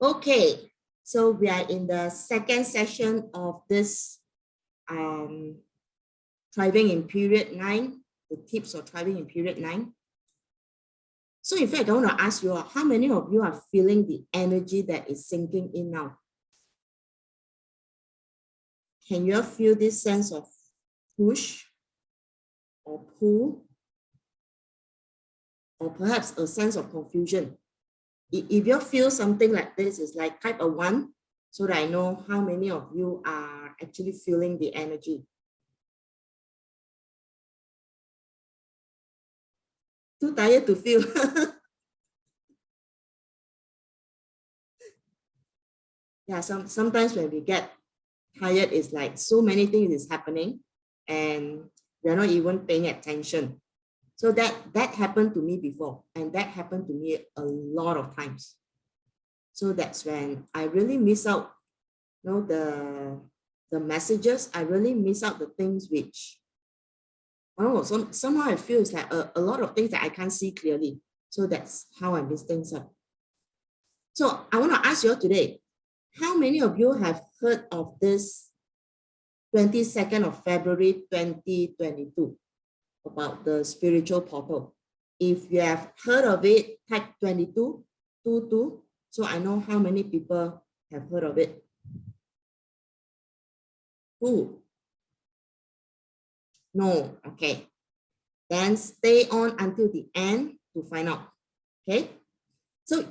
Okay, so we are in the second session of this thriving in period 9, the tips of thriving in period 9. So in fact, I want to ask you, how many of you are feeling the energy that is sinking in now? Can you feel this sense of push or pull, or perhaps a sense of confusion? If you feel something like this, it's like type a 1, so that I know how many of you are actually feeling the energy. Too tired to feel. Yeah, sometimes when we get tired, it's like so many things is happening and we're not even paying attention. So that happened to me before, and that happened to me a lot of times. So that's when I really miss out, you know, the messages. I really miss out the things which, somehow I feel it's like a lot of things that I can't see clearly. So that's how I miss things up. So I want to ask you today, how many of you have heard of this 22nd of February 2022 about the spiritual portal? If you have heard of it, type 22, 22, so I know how many people have heard of it. Who? No, okay. Then stay on until the end to find out, okay? So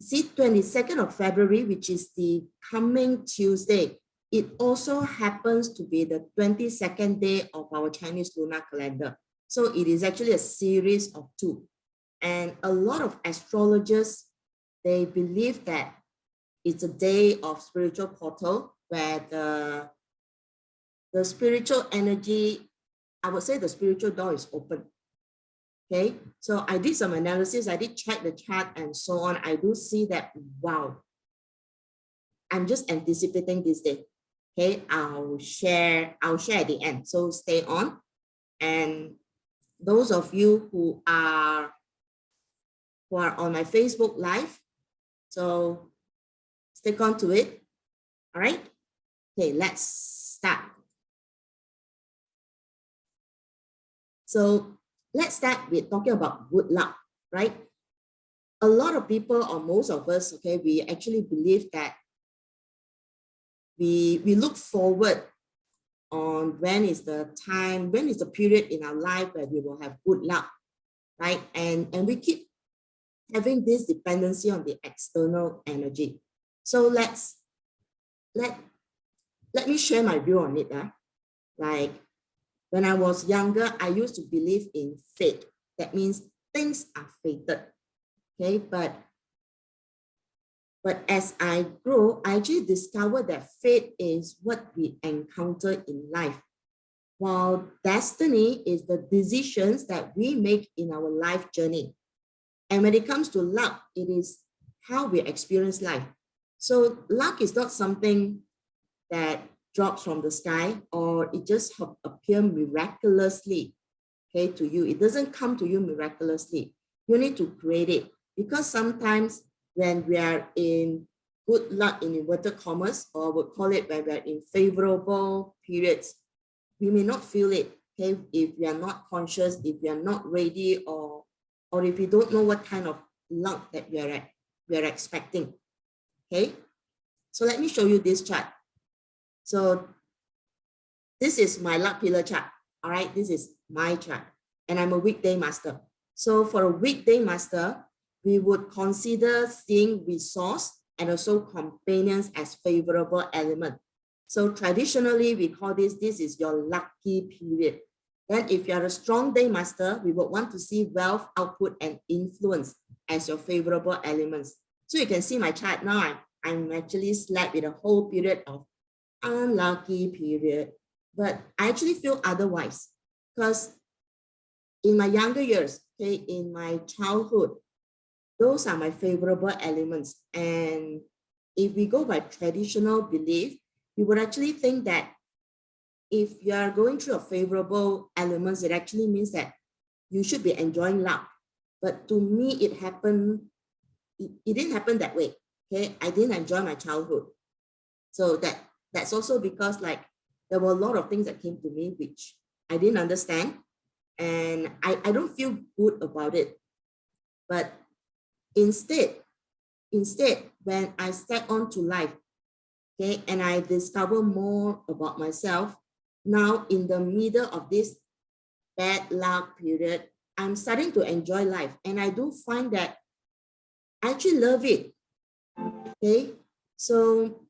see, 22nd of February, which is the coming Tuesday, it also happens to be the 22nd day of our Chinese lunar calendar. So it is actually a series of 2. And a lot of astrologers, they believe that it's a day of spiritual portal where the spiritual energy, I would say the spiritual door is open. Okay, so I did some analysis, I did check the chart and so on. I do see that, wow, I'm just anticipating this day. Okay, I'll share at the end. So stay on. And those of you who are on my Facebook Live, so stick on to it. All right. Okay, let's start. So let's start with talking about good luck, right? A lot of people, or most of us, okay, we actually believe that we look forward on when is the time, when is the period in our life where we will have good luck, right? And we keep having this dependency on the external energy. So let me share my view on it. Like when I was younger, I used to believe in fate. That means things are fated. Okay, but as I grow, I actually discovered that fate is what we encounter in life, while destiny is the decisions that we make in our life journey. And when it comes to luck, it is how we experience life. So luck is not something that drops from the sky or it just appear miraculously, okay, to you. It doesn't come to you miraculously. You need to create it, because sometimes when we are in good luck in inverted commas, or we'll call it when we are in favorable periods, we may not feel it, okay, if we are not conscious, if we are not ready, or if we don't know what kind of luck that we are expecting, okay? So let me show you this chart. So this is my luck pillar chart, all right? This is my chart, and I'm a weekday master. So for a weekday master, we would consider seeing resource and also companions as favorable element. So traditionally, we call this is your lucky period. Then if you are a strong day master, we would want to see wealth, output, and influence as your favorable elements. So you can see my chart now, I'm actually slapped with a whole period of unlucky period. But I actually feel otherwise, because in my younger years, okay, in my childhood, those are my favorable elements. And if we go by traditional belief, we would actually think that if you are going through a favorable elements, it actually means that you should be enjoying luck. But to me, it didn't happen that way. Okay, I didn't enjoy my childhood. So that's also because like there were a lot of things that came to me which I didn't understand, and I don't feel good about it. But instead, when I step on to life, okay, and I discover more about myself, now in the middle of this bad luck period, I'm starting to enjoy life. And I do find that I actually love it. Okay. So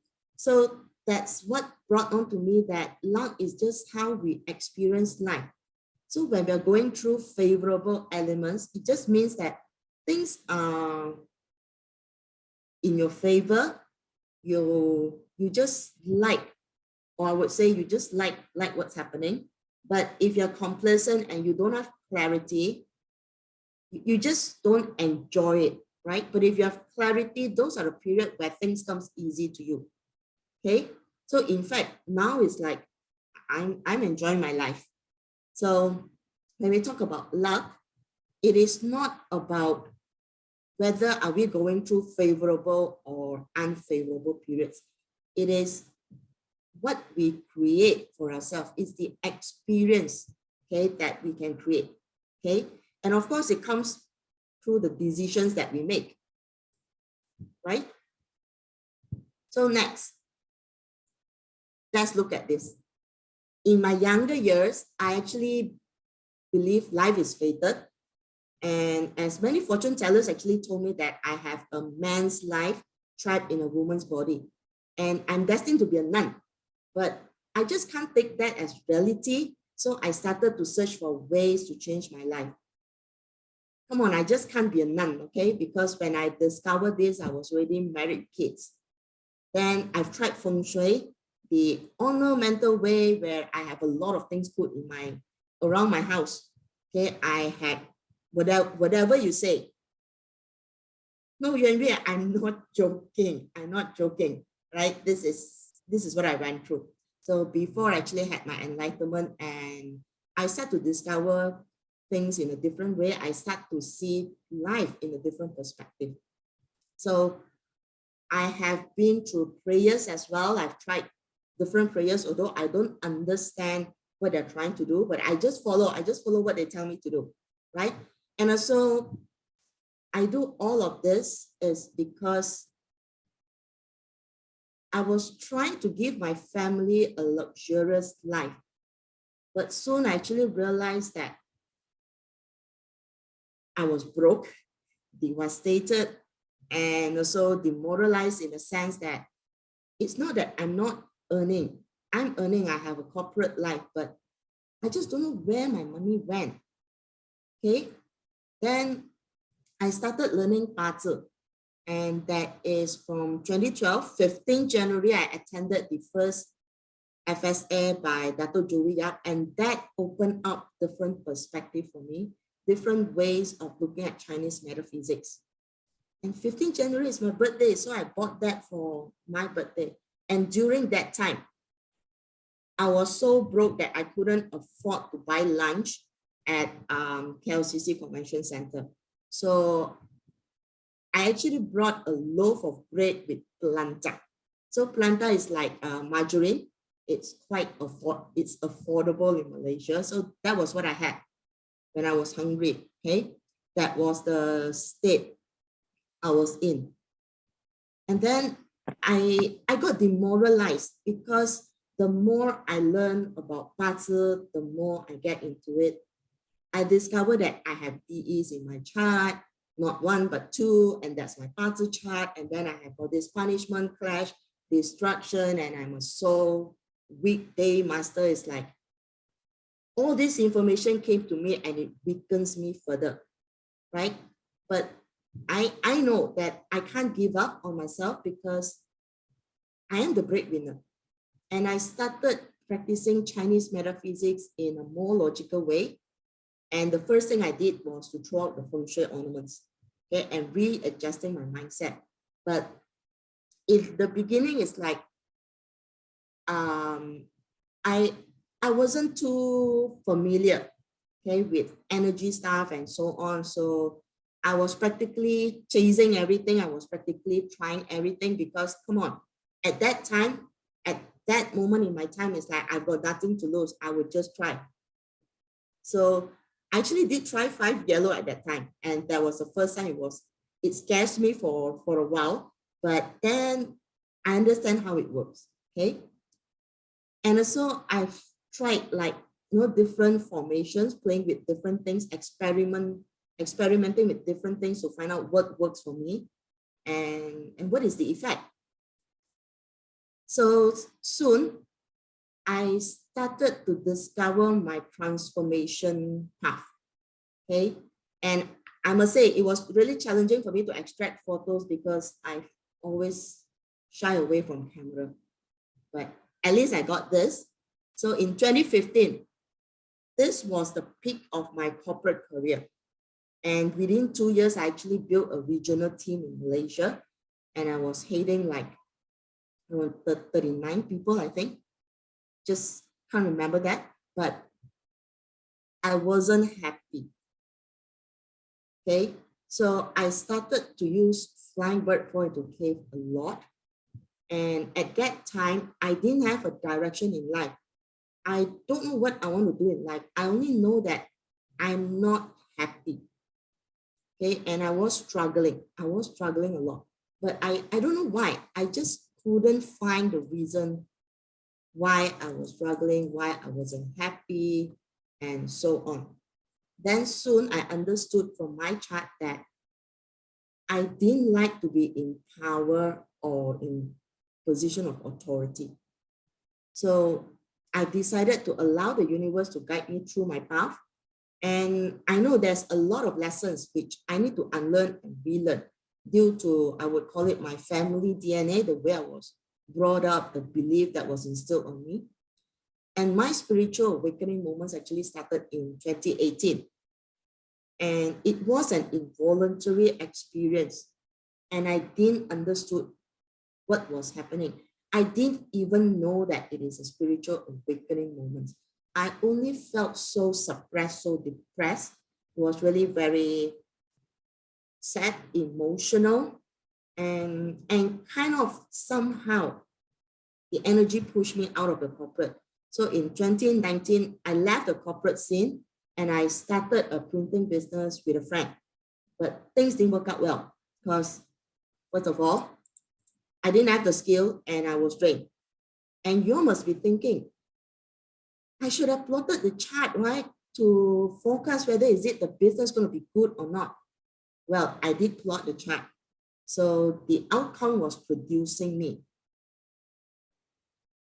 that's what brought on to me that luck is just how we experience life. So when we're going through favorable elements, it just means that things are in your favor. You just like, or I would say you just like what's happening. But if you're complacent and you don't have clarity, you just don't enjoy it, right? But if you have clarity, those are the period where things comes easy to you. Okay. So in fact, now it's like I'm enjoying my life. So when we talk about luck, it is not about whether are we going through favorable or unfavorable periods. It is what we create for ourselves. It's the experience, okay, that we can create. Okay. And of course, it comes through the decisions that we make, right? So next, let's look at this. In my younger years, I actually believe life is fated. And as many fortune tellers actually told me that I have a man's life trapped in a woman's body. And I'm destined to be a nun. But I just can't take that as reality. So I started to search for ways to change my life. Come on, I just can't be a nun, okay? Because when I discovered this, I was already married, kids. Then I've tried Feng Shui, the ornamental way where I have a lot of things put in around my house. Okay, I had whatever you say. No, Yuan Yue, I'm not joking. I'm not joking, right? This is what I went through. So before I actually had my enlightenment and I start to discover things in a different way, I start to see life in a different perspective. So I have been through prayers as well. I've tried different prayers, although I don't understand what they're trying to do, but I just follow what they tell me to do, right? And also, I do all of this is because I was trying to give my family a luxurious life. But soon I actually realized that I was broke, devastated, and also demoralized in the sense that it's not that I'm not earning. I'm earning, I have a corporate life, but I just don't know where my money went. Okay. Then I started learning Bazi. And that is from 2012, 15 January, I attended the first FSA by Dato Joey Yap, and that opened up different perspective for me, different ways of looking at Chinese metaphysics. And 15 January is my birthday, so I bought that for my birthday. And during that time, I was so broke that I couldn't afford to buy lunch at KLCC Convention Center. So I actually brought a loaf of bread with planta. So planta is like margarine. It's it's affordable in Malaysia. So that was what I had when I was hungry. Okay, that was the state I was in. And then I got demoralized because the more I learn about Bazi, the more I get into it. I discovered that I have DEs in my chart, not one, but two, and that's my Bazi chart. And then I have all this punishment, clash, destruction, and I'm a soul weekday master. It's like all this information came to me and it weakens me further, right? But I know that I can't give up on myself because I am the breadwinner. And I started practicing Chinese metaphysics in a more logical way. And the first thing I did was to throw out the Feng Shui ornaments, okay, and readjusting my mindset. But if the beginning is like, I wasn't too familiar, okay, with energy stuff and so on. So I was practically chasing everything. I was practically trying everything because, come on, at that time, at that moment in my time, it's like I've got nothing to lose. I would just try. So I actually did try 5 yellow at that time. And that was the first time it scares me for a while, but then I understand how it works. Okay. And also I've tried like, different formations, playing with different things, experimenting with different things to find out what works for me and what is the effect. So soon I started to discover my transformation path. Okay. And I must say it was really challenging for me to extract photos because I always shy away from camera. But at least I got this. So in 2015, this was the peak of my corporate career. And within 2 years, I actually built a regional team in Malaysia. And I was heading like around 39 people, I think. Just can't remember that. But I wasn't happy. Okay. So I started to use flying bird point to cave a lot. And at that time, I didn't have a direction in life. I don't know what I want to do in life. I only know that I'm not happy. Okay. And I was struggling. I was struggling a lot. But I don't know why. I just couldn't find the reason why I was struggling, why I wasn't happy, and so on. Then soon I understood from my chart that I didn't like to be in power or in position of authority. So I decided to allow the universe to guide me through my path. And I know there's a lot of lessons which I need to unlearn and relearn due to, I would call it my family DNA, the way I was brought up, the belief that was instilled on me. And my spiritual awakening moments actually started in 2018. And it was an involuntary experience. And I didn't understood what was happening. I didn't even know that it is a spiritual awakening moment. I only felt so suppressed, so depressed. It was really very sad, emotional, and kind of somehow the energy pushed me out of the corporate. So in 2019, I left the corporate scene and I started a printing business with a friend. But things didn't work out well because, first of all, I didn't have the skill and I was drained. And you must be thinking, I should have plotted the chart, right? To focus whether is it the business going to be good or not. Well, I did plot the chart. So the outcome was producing me.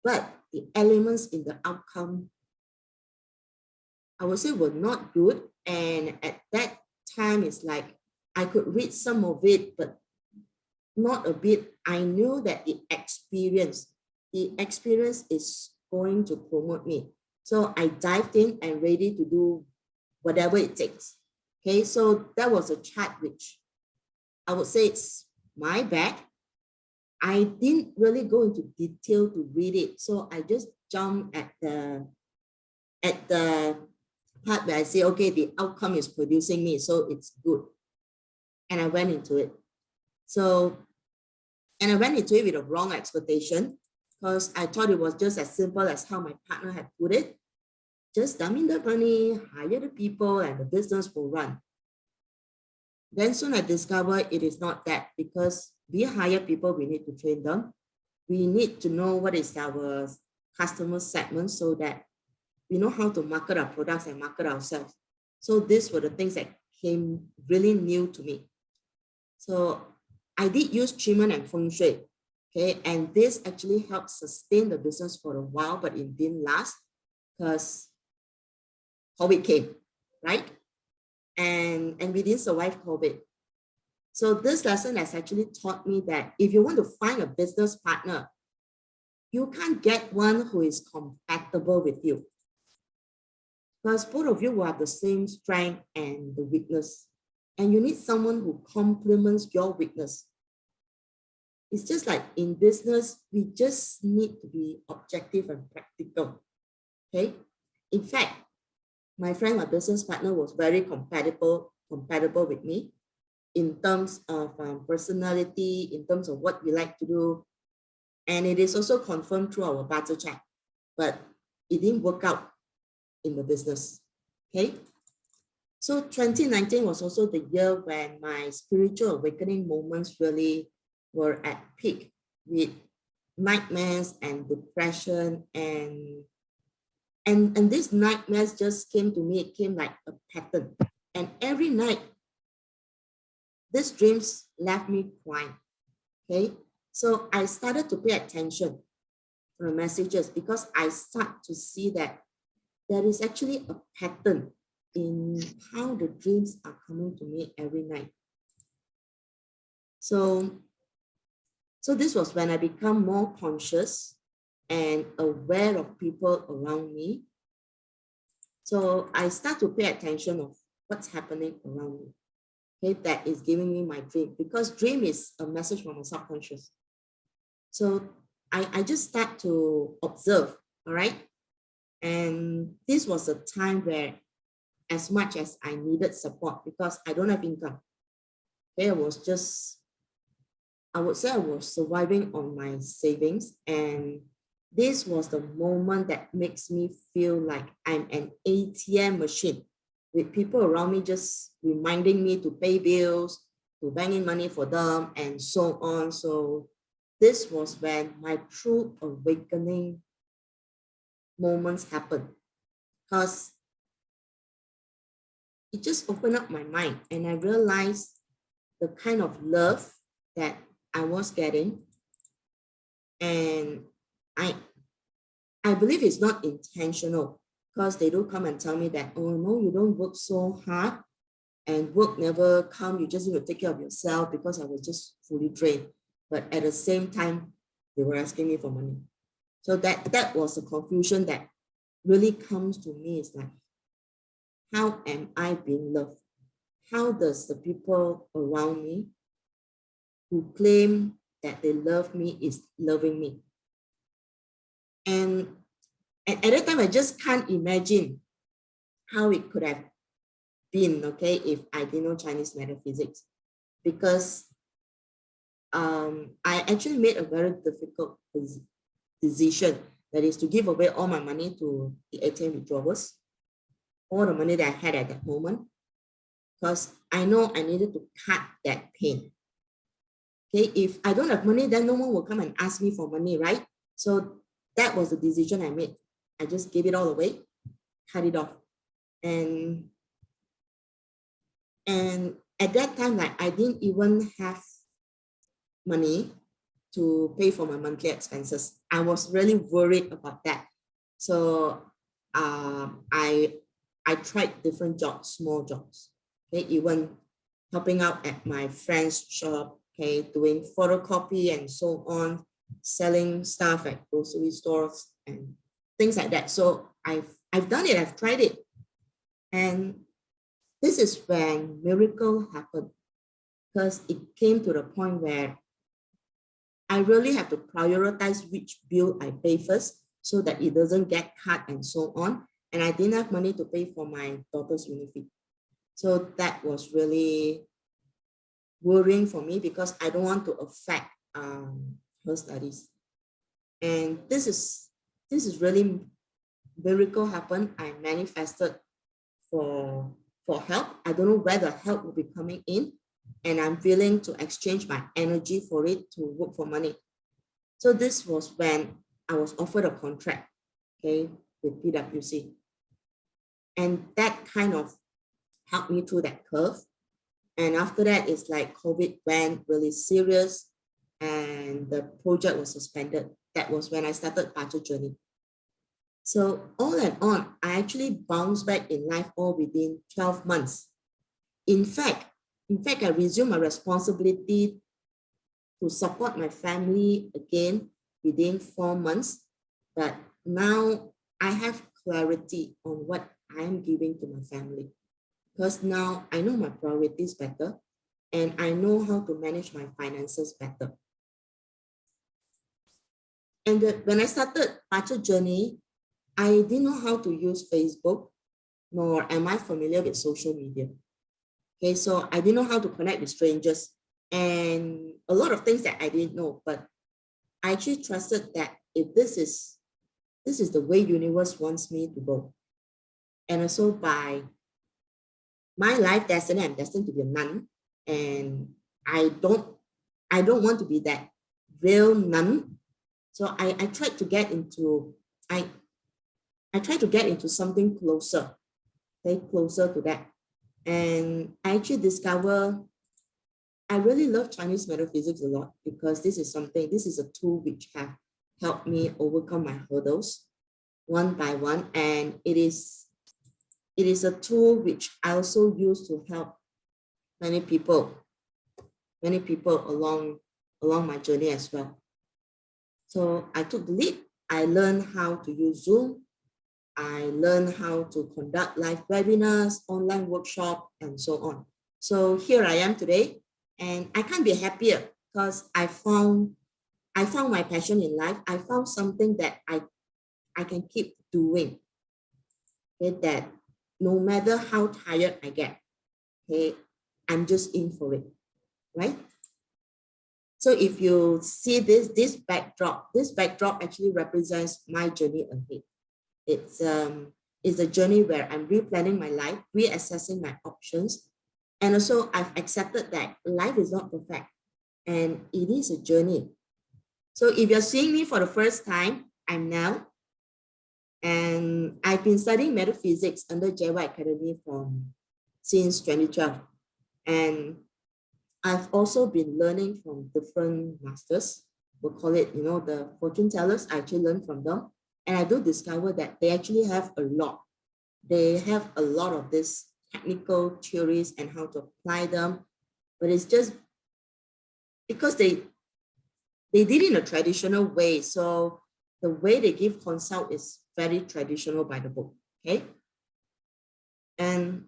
But the elements in the outcome, I would say, were not good. And at that time, it's like I could read some of it, but not a bit. I knew that the experience is going to promote me. So I dived in and ready to do whatever it takes. Okay, so that was a chart which I would say it's my bad. I didn't really go into detail to read it. So I just jumped at the part where I say, okay, the outcome is producing me, so it's good. And I went into it. And I went into it with a wrong expectation because I thought it was just as simple as how my partner had put it. Just dump in the money, hire the people, and the business will run. Then soon I discovered it is not that, because we hire people, we need to train them. We need to know what is our customer segment so that we know how to market our products and market ourselves. So these were the things that came really new to me. So I did use treatment and Feng Shui, okay? And this actually helped sustain the business for a while, but it didn't last because COVID came, right? And we didn't survive COVID. So this lesson has actually taught me that if you want to find a business partner, you can't get one who is compatible with you, because both of you will have the same strength and the weakness. And you need someone who complements your weakness. It's just like in business, we just need to be objective and practical. Okay. In fact, my friend, my business partner, was very compatible with me. in terms of personality, in terms of what we like to do. And it is also confirmed through our Bazi chat, but it didn't work out in the business. Okay. So 2019 was also the year when my spiritual awakening moments really were at peak, with nightmares and depression, and these nightmares just came to me. It came like a pattern. And every night, these dreams left me crying. Okay. So I started to pay attention to the messages, because I start to see that there is actually a pattern in how the dreams are coming to me every night. So this was when I become more conscious and aware of people around me. So I start to pay attention of what's happening around me. Okay, that is giving me my dream, because dream is a message from my subconscious. So I just start to observe, all right? And this was a time where, as much as I needed support, because I don't have income, okay, I would say I was surviving on my savings. And this was the moment that makes me feel like I'm an ATM machine, with people around me just reminding me to pay bills, to bank in money for them, and so on. So this was when my true awakening moments happened, because it just opened up my mind, and I realized the kind of love that I was getting. And I believe it's not intentional, because they do come and tell me that, oh no, you don't work so hard, and work never come, you just need to take care of yourself, because I was just fully drained. But at the same time, they were asking me for money. So that was a confusion that really comes to me. It's like, how am I being loved? How does the people around me who claim that they love me is loving me? And at that time, I just can't imagine how it could have been, okay, if I didn't know Chinese metaphysics. Because I actually made a very difficult decision, that is to give away all my money to the ATM withdrawals, all the money that I had at that moment, because I know I needed to cut that pain. Okay, if I don't have money, then no one will come and ask me for money, right? So that was the decision I made. I just gave it all away, cut it off. And at that time, like, I didn't even have money to pay for my monthly expenses. I was really worried about that. So I tried different jobs, small jobs, okay, even helping out at my friend's shop, okay, doing photocopy and so on, selling stuff at grocery stores and things like that. So I've done it, I've tried it. And this is when miracle happened, because it came to the point where I really have to prioritize which bill I pay first, so that it doesn't get cut and so on. And I didn't have money to pay for my daughter's uni fee. So that was really worrying for me, because I don't want to affect her studies. And this is really miracle happened. I manifested for help. I don't know where the help will be coming in, and I'm willing to exchange my energy for it, to work for money. So this was when I was offered a contract, okay, with PwC. And that kind of helped me through that curve. And after that, it's like COVID went really serious and the project was suspended. That was when I started bazijourney. So all and on, I actually bounced back in life all within 12 months. In fact, I resumed my responsibility to support my family again within 4 months. But now I have clarity on what I'm giving to my family, because now I know my priorities better, and I know how to manage my finances better. And when I started bazijourney, I didn't know how to use Facebook, nor am I familiar with social media. Okay, so I didn't know how to connect with strangers and a lot of things that I didn't know, but I actually trusted that if this is the way universe wants me to go. And also by my life destiny, I'm destined to be a nun. And I don't want to be that real nun. So I tried to get into, I tried to get into something closer, okay, closer to that. And I actually discover I really love Chinese metaphysics a lot because this is a tool which have helped me overcome my hurdles one by one. And it is a tool which I also use to help many people, along my journey as well. So I took the lead. I learned how to use Zoom. I learned how to conduct live webinars, online workshop, and so on. So here I am today, and I can't be happier because I found my passion in life. I found something that I can keep doing. Okay, that no matter how tired I get, okay, I'm just in for it, right? So if you see this backdrop actually represents my journey ahead. It's a journey where I'm replanning my life, reassessing my options, and also I've accepted that life is not perfect and it is a journey. So if you're seeing me for the first time, I'm Nell, and I've been studying metaphysics under JY Academy since 2012. And I've also been learning from different masters. We'll call it, the fortune tellers. I actually learned from them. And I do discover that they actually have a lot. They have a lot of these technical theories and how to apply them. But it's just because they did it in a traditional way. So the way they give consult is very traditional by the book. Okay. And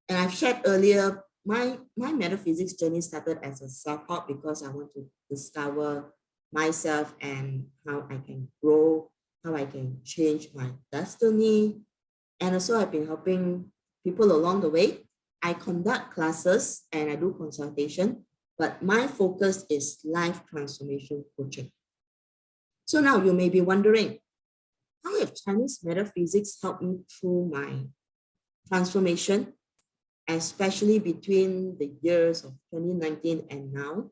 I've shared earlier, my metaphysics journey started as a self-help because I want to discover myself and how I can grow, how I can change my destiny. And also I've been helping people along the way. I conduct classes and I do consultation, but my focus is life transformation coaching. So now you may be wondering, how have Chinese metaphysics helped me through my transformation, especially between the years of 2019 and now?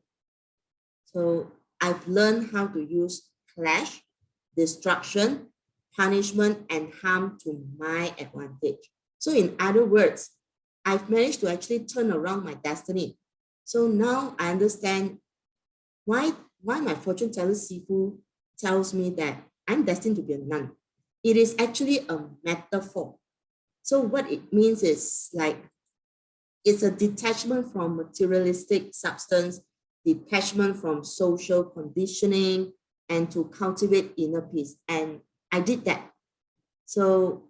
So I've learned how to use clash, destruction, punishment, and harm to my advantage. So in other words, I've managed to actually turn around my destiny. So now I understand why my fortune teller Sifu tells me that I'm destined to be a nun. It is actually a metaphor. So what it means is like, it's a detachment from materialistic substance, detachment from social conditioning, and to cultivate inner peace. And I did that. So,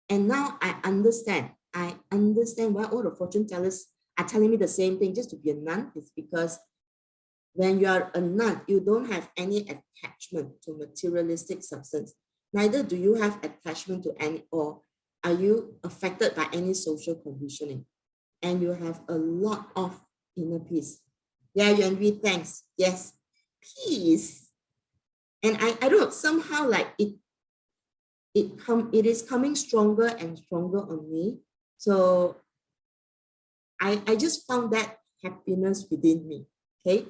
and now I understand why all the fortune tellers are telling me the same thing, just to be a nun. It's because when you are a nun, you don't have any attachment to materialistic substance. Neither do you have attachment to any, or are you affected by any social conditioning. And you have a lot of inner peace. Yeah, Yuanvi, thanks. Yes, peace. And I don't know, somehow like it is coming stronger and stronger on me. So I just found that happiness within me. Okay.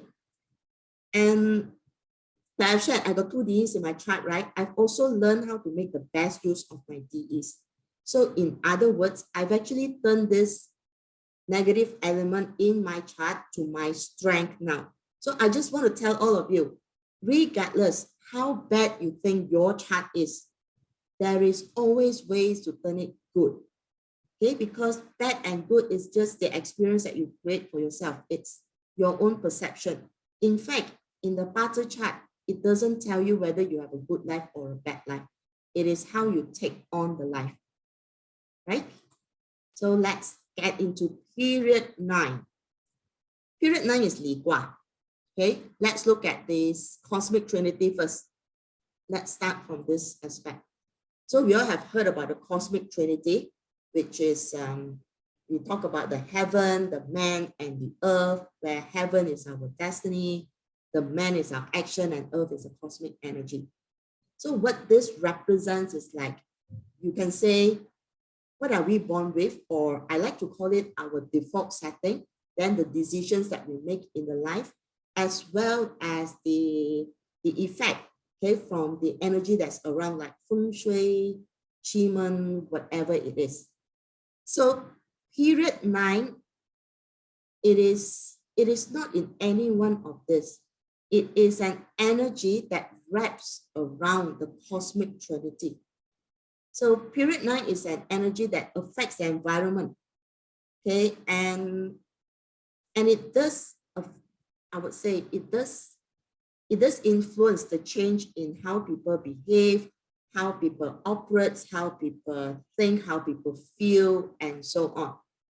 And like I've shared, I got 2 DEs in my chart, right? I've also learned how to make the best use of my DEs. So in other words, I've actually turned this negative element in my chart to my strength now. So I just want to tell all of you, regardless how bad you think your chart is, there is always ways to turn it good. Okay, because bad and good is just the experience that you create for yourself. It's your own perception. In fact, in the Bazi chart, it doesn't tell you whether you have a good life or a bad life. It is how you take on the life, right? So let's get into period 9. Period 9 is Li Gua. Okay, let's look at this cosmic trinity first. Let's start from this aspect. So we all have heard about the cosmic trinity, which is we talk about the heaven, the man, and the earth, where heaven is our destiny, the man is our action, and earth is a cosmic energy. So what this represents is like, you can say, what are we born with? Or I like to call it our default setting, then the decisions that we make in the life, as well as the effect, okay, from the energy that's around, like Feng Shui, Qi, whatever it is. So period 9, it is not in any one of this. It is an energy that wraps around the cosmic trinity. So period 9 is an energy that affects the environment, okay, and it does, I would say, it does influence the change in how people behave, how people operate, how people think, how people feel, and so on.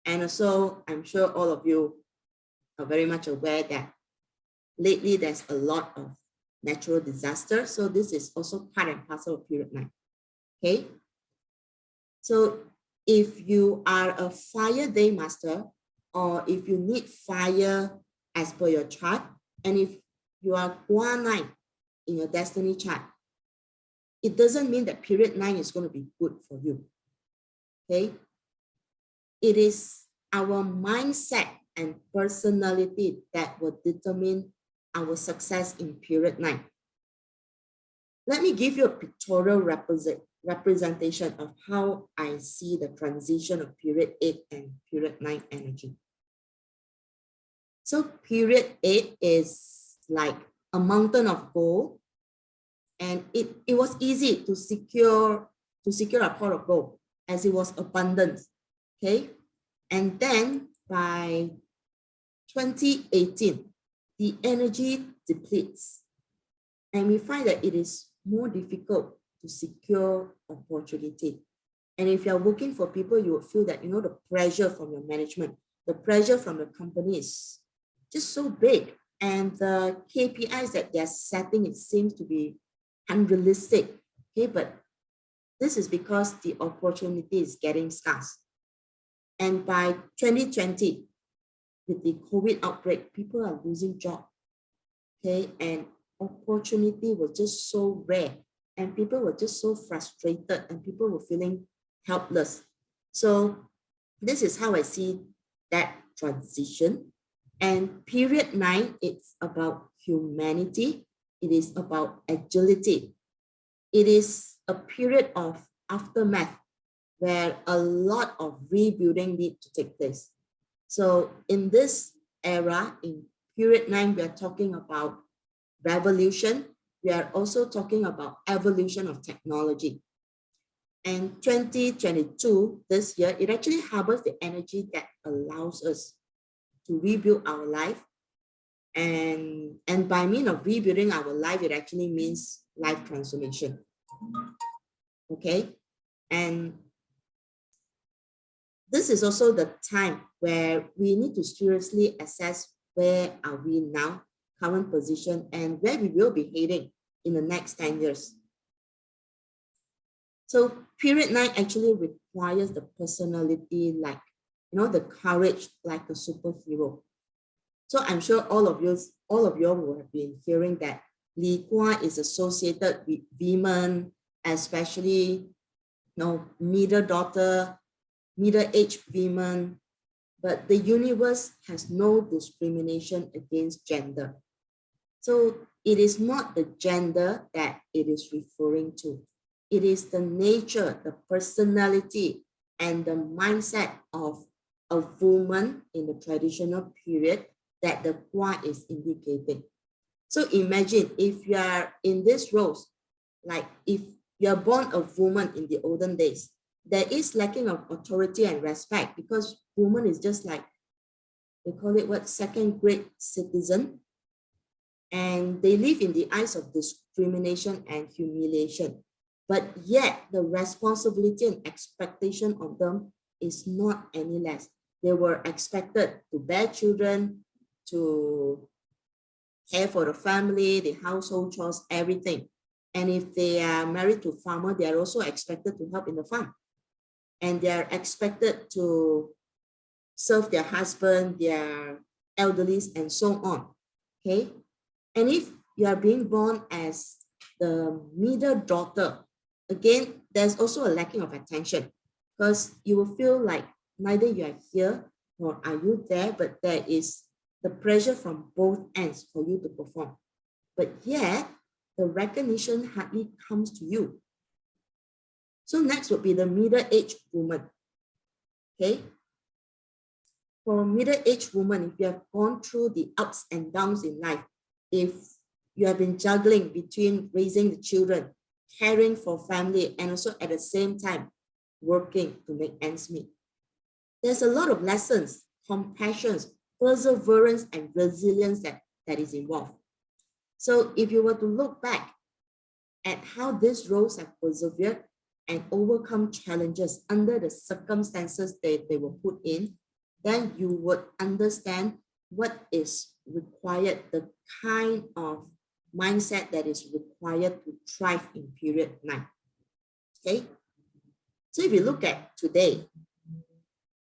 And also, I'm sure all of you are very much aware that lately there's a lot of natural disaster. So this is also part and parcel of period 9. Okay. So if you are a fire day master, or if you need fire as per your chart, and if you are Gua 9 in your destiny chart, it doesn't mean that period 9 is going to be good for you. Okay. It is our mindset and personality that will determine our success in period 9. Let me give you a pictorial representation of how I see the transition of period 8 and period 9 energy. So period 8 is like a mountain of gold, and it was easy to secure a pot of gold as it was abundant. Okay, and then by 2018, the energy depletes, and we find that it is more difficult to secure opportunity. And if you're working for people, you will feel that, the pressure from your management, the pressure from the company is just so big, and the KPIs that they're setting, it seems to be unrealistic. Okay, but this is because the opportunity is getting scarce. And by 2020, with the COVID outbreak, people are losing jobs. Okay, and opportunity was just so rare, and people were just so frustrated, and people were feeling helpless. So this is how I see that transition. And period 9, it's about humanity. It is about agility. It is a period of aftermath where a lot of rebuilding need to take place. So in this era, in period 9, we are talking about revolution. We are also talking about evolution of technology. And 2022, this year, it actually harbors the energy that allows us to rebuild our life. And by means of rebuilding our life, it actually means life transformation. Okay. And this is also the time where we need to seriously assess where are we now, current position, and where we will be heading in the next 10 years. So period 9 actually requires the personality, like, the courage like a superhero. So I'm sure all of you will have been hearing that Li Gua is associated with women, especially middle-aged women, but the universe has no discrimination against gender. So it is not the gender that it is referring to. It is the nature, the personality, and the mindset of a woman in the traditional period that the Gua is indicating. So imagine if you are in this roles, like if you are born a woman in the olden days, there is lacking of authority and respect, because woman is just like, they call it second grade citizen, and they live in the eyes of discrimination and humiliation. But yet the responsibility and expectation of them is not any less. They were expected to bear children, to care for the family, the household chores, everything. And if they are married to a farmer, they are also expected to help in the farm. And they are expected to serve their husband, their elderlies, and so on. Okay. And if you are being born as the middle daughter, again, there's also a lacking of attention because you will feel like neither you are here nor are you there, but there is the pressure from both ends for you to perform. But yet, the recognition hardly comes to you. So next would be the middle-aged woman. Okay. For middle-aged woman, if you have gone through the ups and downs in life, if you have been juggling between raising the children, caring for family, and also at the same time working to make ends meet, there's a lot of lessons, compassion, perseverance, and resilience that is involved. So if you were to look back at how these roles have persevered and overcome challenges under the circumstances they were put in, then you would understand what is required, the kind of mindset that is required to thrive in period 9. Okay. So if you look at today,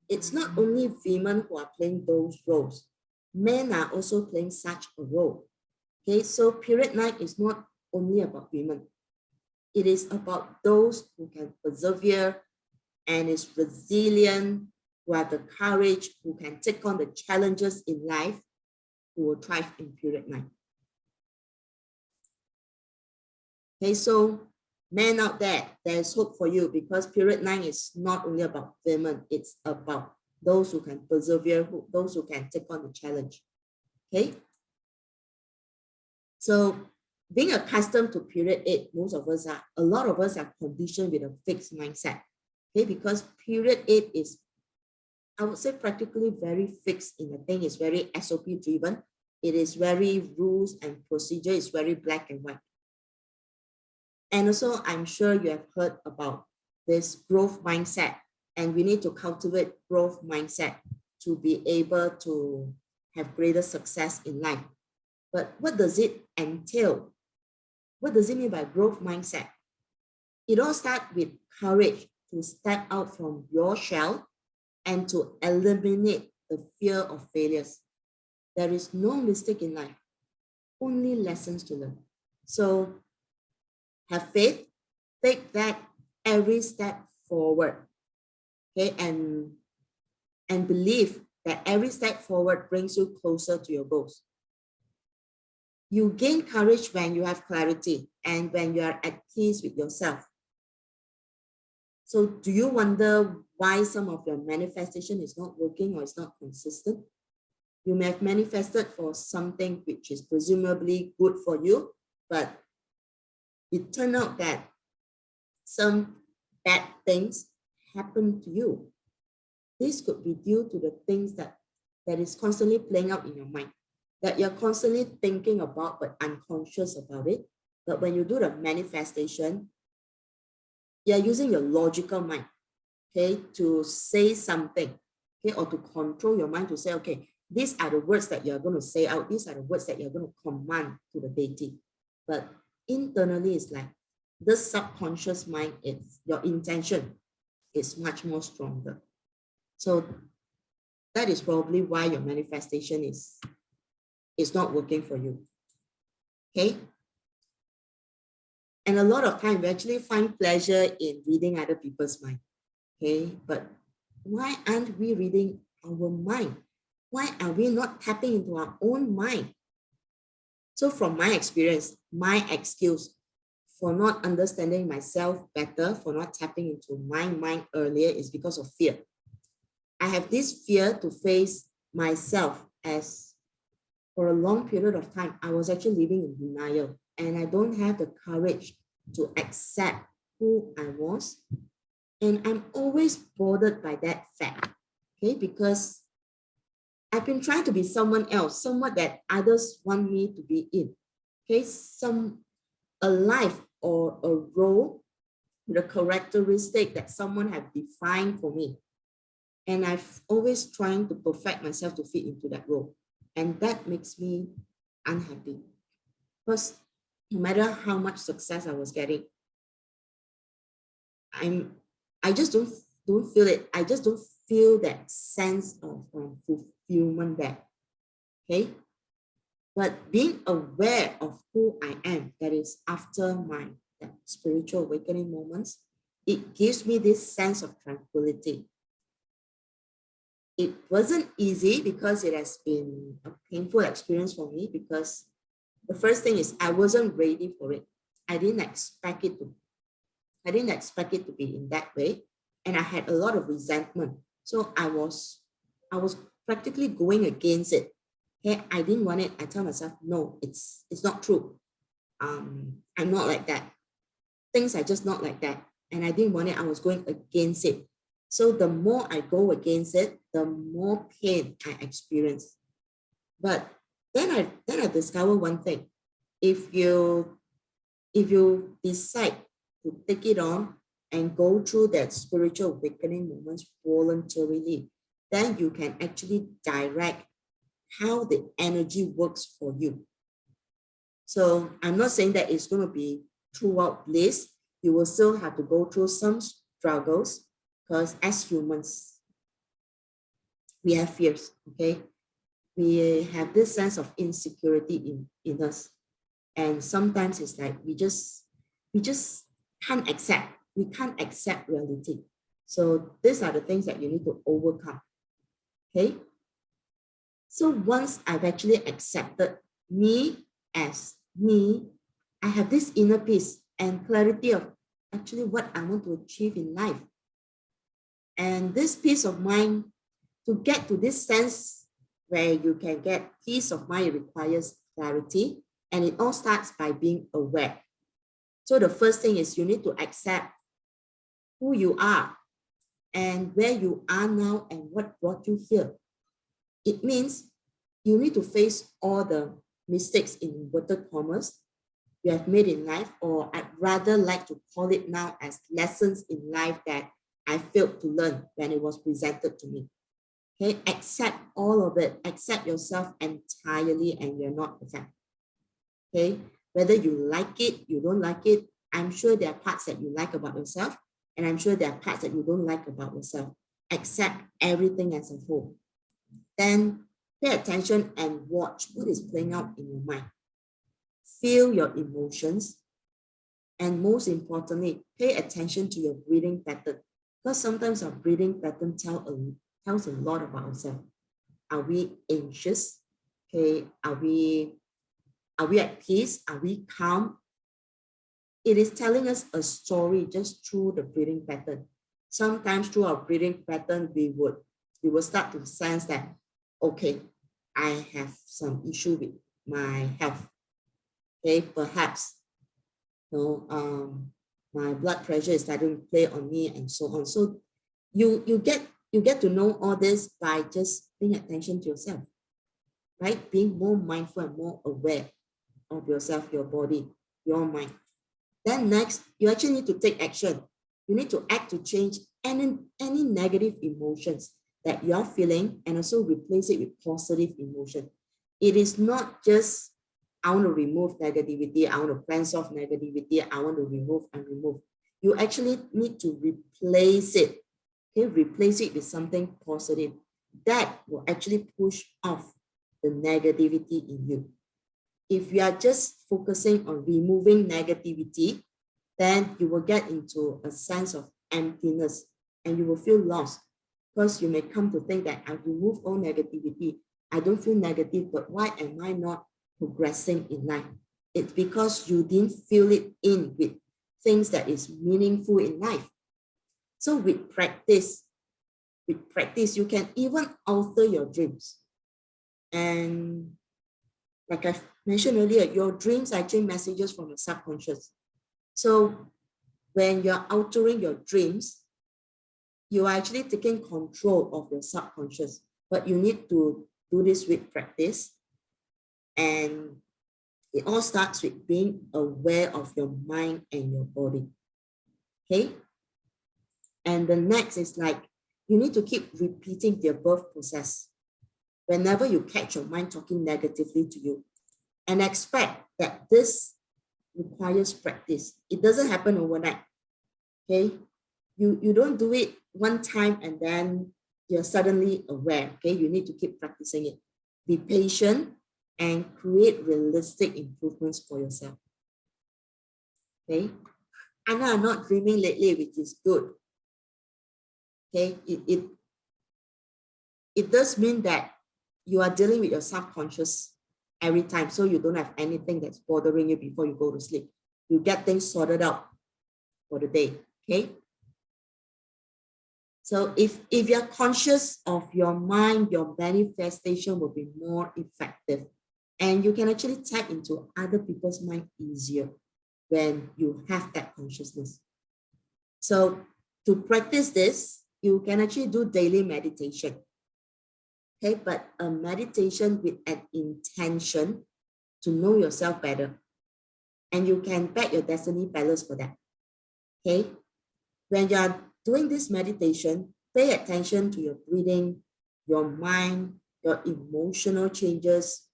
it's not only women who are playing those roles. Men are also playing such a role. Okay, so period 9 is not only about women. It is about those who can persevere and is resilient, who have the courage, who can take on the challenges in life, who will thrive in period 9. Okay, so men out there, there's hope for you because period 9 is not only about women, it's about those who can persevere, those who can take on the challenge. Okay. So being accustomed to period 8, a lot of us are conditioned with a fixed mindset. Okay, because period 8 is, I would say, practically very fixed in the thing. It's very SOP driven. It is very rules and procedure. It's very black and white. And also, I'm sure you have heard about this growth mindset, and we need to cultivate growth mindset to be able to have greater success in life. But what does it entail? What does it mean by growth mindset? It all starts with courage to step out from your shell and to eliminate the fear of failures. There is no mistake in life, only lessons to learn. So have faith, take that every step forward, okay, and believe that every step forward brings you closer to your goals. You gain courage when you have clarity and when you are at peace with yourself. So do you wonder why some of your manifestation is not working or is not consistent? You may have manifested for something which is presumably good for you, but it turned out that some bad things happen to you. This could be due to the things that is constantly playing out in your mind, that you're constantly thinking about but unconscious about it. But when you do the manifestation, you're using your logical mind, okay, to say something, okay, or to control your mind to say, okay, these are the words that you're going to say out. These are the words that you're going to command to the deity. But internally, it's like the subconscious mind, it's your intention is much more stronger. So that is probably why your manifestation is not working for you. Okay. And a lot of time we actually find pleasure in reading other people's mind. Okay, but why aren't we reading our mind? Why are we not tapping into our own mind? So from my experience, my excuse for not understanding myself better, for not tapping into my mind earlier is because of fear. I have this fear to face myself, as for a long period of time, I was actually living in denial and I don't have the courage to accept who I was. And I'm always bothered by that fact, okay? Because I've been trying to be someone else, someone that others want me to be in, okay? A life or a role, the characteristic that someone have defined for me. And I've always trying to perfect myself to fit into that role. And that makes me unhappy. Because no matter how much success I was getting, I just don't feel it. I just don't feel that sense of fulfillment there. Okay. But being aware of who I am, that is after my spiritual awakening moments, it gives me this sense of tranquility. It wasn't easy because it has been a painful experience for me, because the first thing is I wasn't ready for it. I didn't expect it to be in that way. And I had a lot of resentment. So I was practically going against it. Okay, I didn't want it. I tell myself, no, it's not true. I'm not like that. Things are just not like that. And I didn't want it. I was going against it. So the more I go against it, the more pain I experience. But then I discover one thing. If you decide to take it on and go through that spiritual awakening moments voluntarily, then you can actually direct how the energy works for you. So I'm not saying that it's going to be throughout bliss. You will still have to go through some struggles, because as humans, we have fears, okay? We have this sense of insecurity in us. And sometimes it's like we just can't accept reality. So these are the things that you need to overcome. Okay. So once I've actually accepted me as me, I have this inner peace and clarity of actually what I want to achieve in life. And this peace of mind, to get to this sense where you can get peace of mind, requires clarity. And it all starts by being aware. So the first thing is you need to accept who you are and where you are now and what brought you here. It means you need to face all the mistakes, in inverted commas, you have made in life, or I'd rather like to call it now as lessons in life that I failed to learn when it was presented to me. Okay, accept all of it, accept yourself entirely, and you're not perfect. Okay, whether you like it, you don't like it, I'm sure there are parts that you like about yourself, and I'm sure there are parts that you don't like about yourself. Accept everything as a whole. Then pay attention and watch what is playing out in your mind. Feel your emotions. And most importantly, pay attention to your breathing pattern, because sometimes our breathing pattern tells a lot about ourselves. Are we anxious? Okay, are we at peace? Are we calm? It is telling us a story just through the breathing pattern. Sometimes through our breathing pattern, we will start to sense that, okay, I have some issue with my health. Okay, perhaps my blood pressure is starting to play on me, and so on. So you get to know all this by just paying attention to yourself, right? Being more mindful and more aware of yourself, your body, your mind. Then next, you actually need to take action. You need to act to change any negative emotions that you're feeling, and also replace it with positive emotion. It is not just, I want to remove negativity, I want to cleanse off negativity, I want to remove and remove. You actually need to replace it. Okay, replace it with something positive that will actually push off the negativity in you. If you are just focusing on removing negativity, then you will get into a sense of emptiness and you will feel lost, because you may come to think that I've removed all negativity. I don't feel negative, but why am I not progressing in life? It's because you didn't fill it in with things that is meaningful in life. So with practice, you can even alter your dreams. And like I mentioned earlier, your dreams are actually messages from the subconscious. So when you're altering your dreams, you are actually taking control of your subconscious, but you need to do this with practice. And it all starts with being aware of your mind and your body. Okay. And the next is like, you need to keep repeating the above process whenever you catch your mind talking negatively to you, and expect that this requires practice. It doesn't happen overnight. Okay. You don't do it one time and then you're suddenly aware. Okay, you need to keep practicing it. Be patient and create realistic improvements for yourself. Okay, I know I'm not dreaming lately, which is good. Okay, it does mean that you are dealing with your subconscious every time, so you don't have anything that's bothering you before you go to sleep. You get things sorted out for the day. Okay. So if you're conscious of your mind, your manifestation will be more effective. And you can actually tap into other people's mind easier when you have that consciousness. So to practice this, you can actually do daily meditation. Okay, but a meditation with an intention to know yourself better. And you can back your destiny balance for that. Okay, when you are doing this meditation, pay attention to your breathing, your mind, your emotional changes,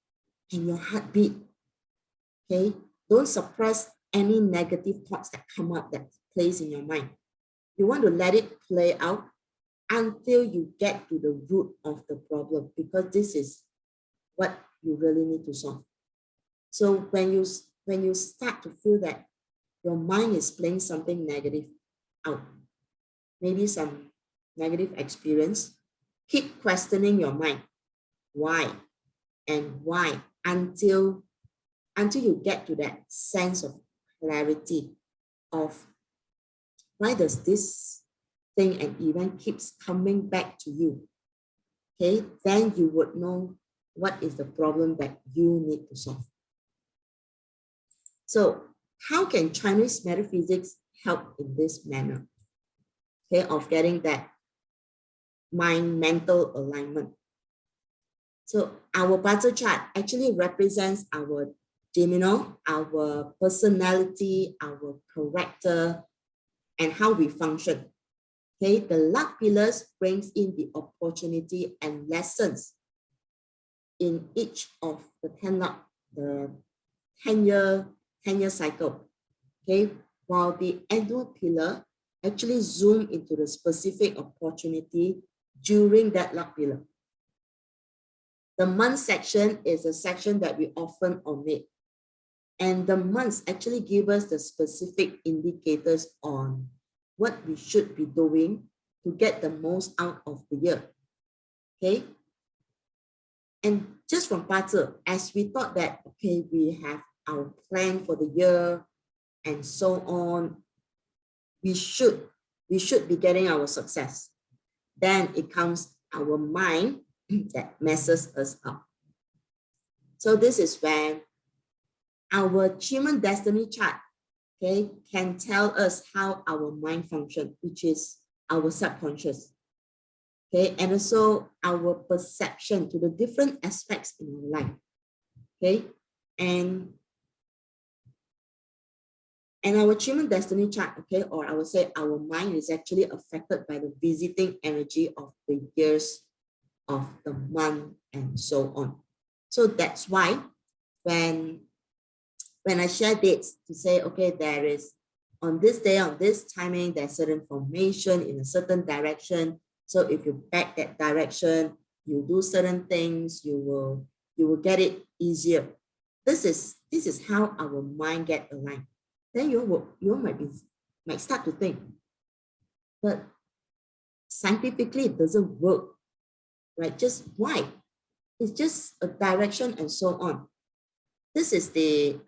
and your heartbeat. Okay, don't suppress any negative thoughts that come up that plays in your mind. You want to let it play out until you get to the root of the problem, because this is what you really need to solve. So when you start to feel that your mind is playing something negative out, maybe some negative experience, keep questioning your mind. Why? And why? Until you get to that sense of clarity of why does this thing and event keeps coming back to you. Okay, then you would know what is the problem that you need to solve. So how can Chinese metaphysics help in this manner? Okay, of getting that mind-mental alignment. So our Bazi chart actually represents our demeanor, our personality, our character, and how we function. Okay, the luck pillars brings in the opportunity and lessons in each of the 10 luck, the 10-year cycle. Okay, while the annual pillar actually zoom into the specific opportunity during that luck pillar. The month section is a section that we often omit. And the months actually give us the specific indicators on what we should be doing to get the most out of the year. Okay. And just from Bazi, as we thought that, okay, we have our plan for the year and so on, we should be getting our success. Then it comes our mind that messes us up. So this is when our human destiny chart, okay, can tell us how our mind functions, which is our subconscious. Okay, and also our perception to the different aspects in our life. Okay, and our human destiny chart, okay, or I would say our mind is actually affected by the visiting energy of the years, of the month, and so on. So that's why when I share dates to say, okay, there is on this day, on this timing, there's certain formation in a certain direction. So if you back that direction, you do certain things, you will get it easier. This is how our mind get aligned. Then you might start to think, but scientifically it doesn't work, right? Just why? It's just a direction and so on. This is the,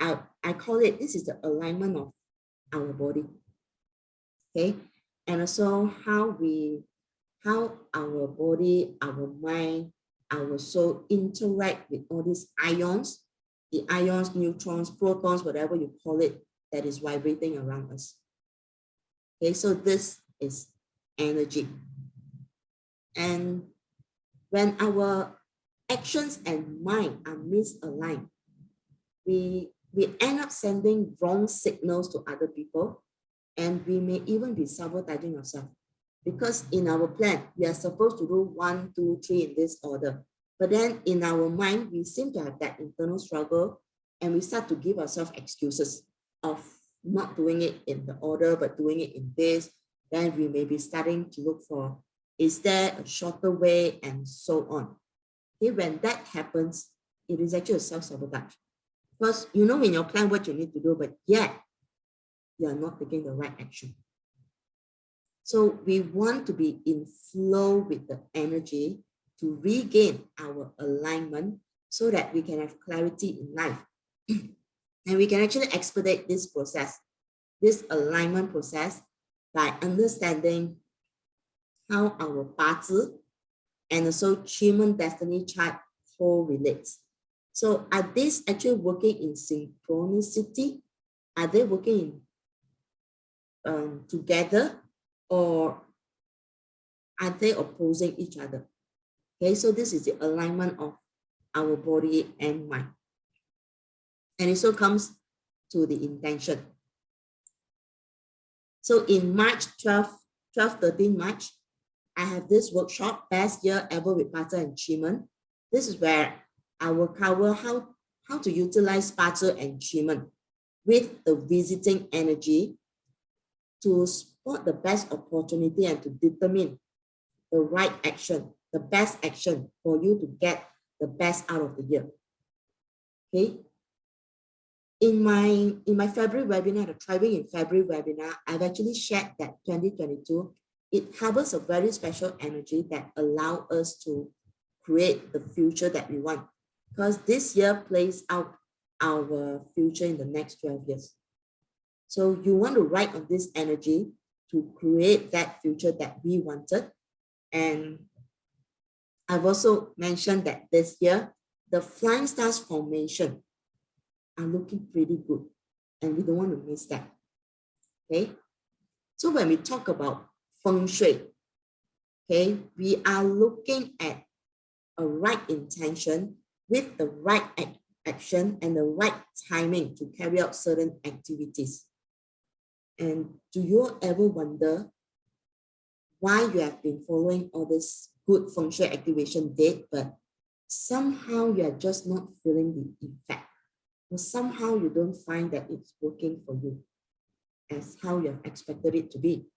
I call it, this is the alignment of our body. Okay. And also how our body, our mind, our soul interact with all these ions, the ions, neutrons, protons, whatever you call it, that is vibrating around us. Okay, so this is energy. And when our actions and mind are misaligned, we end up sending wrong signals to other people, and we may even be sabotaging ourselves. Because in our plan, we are supposed to do 1, 2, 3 in this order. But then in our mind, we seem to have that internal struggle, and we start to give ourselves excuses of not doing it in the order, but doing it in this. Then we may be starting to look for Is there a shorter way, and so on? Okay, when that happens, it is actually a self-sabotage. Because you know in your plan what you need to do, but yet you are not taking the right action. So we want to be in flow with the energy to regain our alignment so that we can have clarity in life. And we can actually expedite this process, this alignment process, by understanding how our Bazi and also Human Destiny chart correlates. So are these actually working in synchronicity? Are they working together, or are they opposing each other? Okay, so this is the alignment of our body and mind. And it so comes to the intention. So in March 13 March, I have this workshop, Best Year Ever with Bazi and Chiman. This is where I will cover how to utilize Bazi and Chiman with the visiting energy to spot the best opportunity and to determine the right action, the best action for you to get the best out of the year. Okay. In my February webinar, the Thriving in February webinar, I've actually shared that 2022, it harbors a very special energy that allows us to create the future that we want. Because this year plays out our future in the next 12 years. So you want to ride on this energy to create that future that we wanted. And I've also mentioned that this year, the flying stars formation are looking pretty good, and we don't want to miss that. Okay, so when we talk about Feng Shui, okay, we are looking at a right intention with the right action and the right timing to carry out certain activities. And do you ever wonder why you have been following all this good Feng Shui activation date, but somehow you are just not feeling the effect? Or somehow you don't find that it's working for you as how you have expected it to be.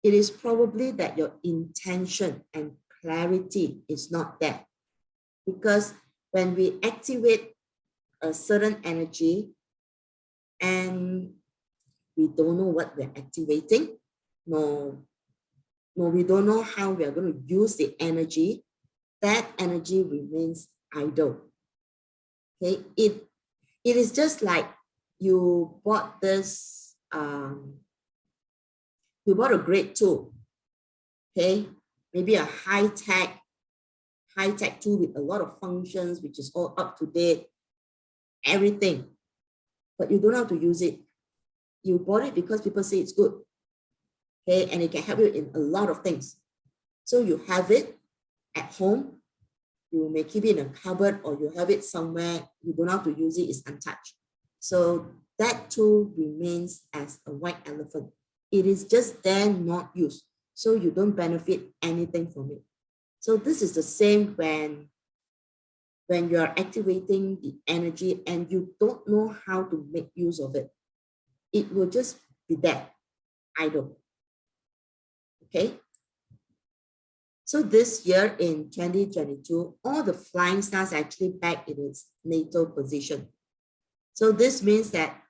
It is probably that your intention and clarity is not there. Because when we activate a certain energy and we don't know what we're activating, no, we don't know how we are going to use the energy, that energy remains idle. Okay, it is just like you bought this, you bought a great tool, okay? Maybe a high-tech tool with a lot of functions, which is all up to date, everything, but you don't know how to use it. You bought it because people say it's good, okay? And it can help you in a lot of things. So you have it at home, you may keep it in a cupboard, or you have it somewhere, you don't know how to use it, it's untouched. So that tool remains as a white elephant. It is just there, not used. So you don't benefit anything from it. So this is the same when you are activating the energy and you don't know how to make use of it. It will just be there, idle. Okay? So this year in 2022, all the flying stars are actually back in its natal position. So this means that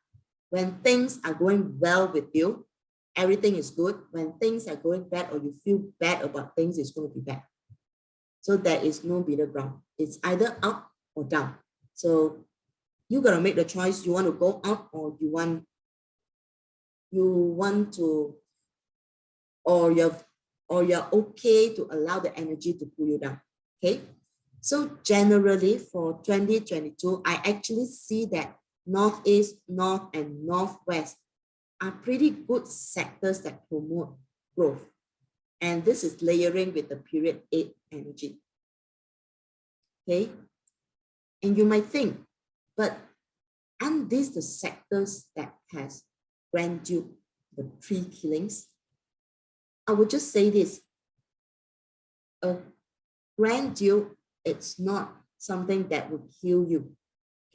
when things are going well with you, everything is good. When things are going bad or you feel bad about things, it's going to be bad. So there is no middle ground. It's either up or down. So you got to make the choice. You want to go up, or you want to, or you're okay to allow the energy to pull you down. Okay. So generally for 2022, I actually see that Northeast, North, and Northwest are pretty good sectors that promote growth. And this is layering with the period 8 energy. Okay. And you might think, but aren't these the sectors that has Grand Duke, the 3 killings? I would just say this. A Grand Duke, it's not something that will kill you.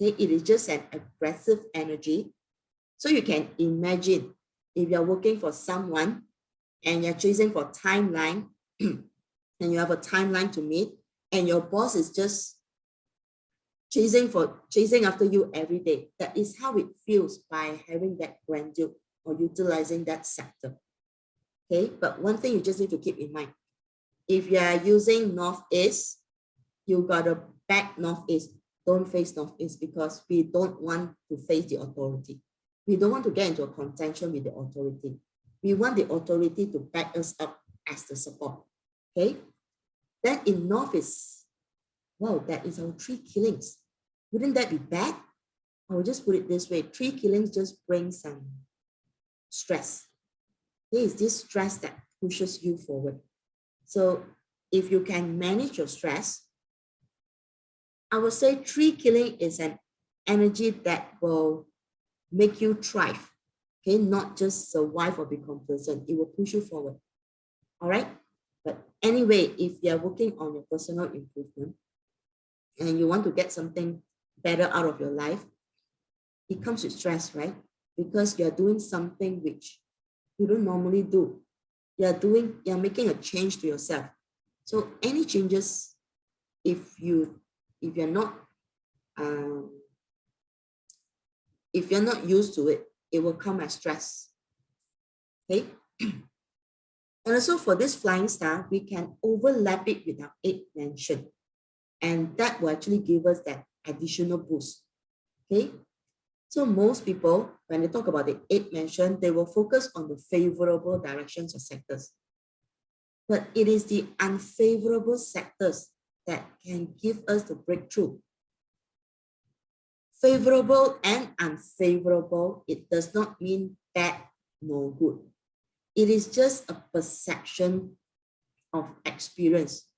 Okay, it is just an aggressive energy. So you can imagine if you're working for someone and you're chasing for timeline, and you have a timeline to meet, and your boss is just chasing after you every day. That is how it feels by having that grandeur or utilizing that sector. Okay, but one thing you just need to keep in mind, if you are using northeast, you gotta back northeast. Don't face northeast, because we don't want to face the authority. We don't want to get into a contention with the authority. We want the authority to back us up as the support. Okay, then in northeast, wow, that is our 3 killings. Wouldn't that be bad? I will just put it this way: 3 killings just bring some stress. There is this stress that pushes you forward. So if you can manage your stress, I would say 3 killing is an energy that will make you thrive. Okay, not just survive or be complacent. It will push you forward. All right. But anyway, if you're working on your personal improvement and you want to get something better out of your life, it comes with stress, right? Because you're doing something which you don't normally do. You're making a change to yourself. So any changes, if you're not used to it, it will come as stress. Okay. And also for this flying star, we can overlap it with our 8th mansion, and that will actually give us that additional boost. Okay. So most people, when they talk about the 8th mansion, they will focus on the favorable directions or sectors. But it is the unfavorable sectors that can give us the breakthrough. Favorable and unfavorable, it does not mean bad nor good. It is just a perception of experience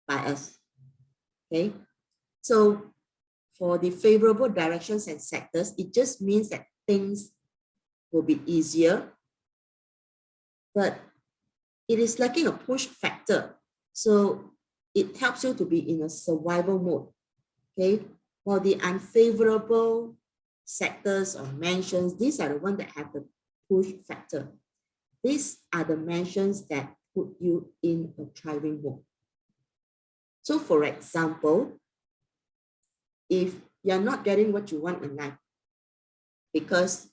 by us. Okay. So for the favorable directions and sectors, it just means that things will be easier, but it is lacking a push factor. So it helps you to be in a survival mode. Okay. While the unfavorable sectors or mansions, these are the ones that have the push factor. These are the mansions that put you in a thriving mode. So for example, if you're not getting what you want in life because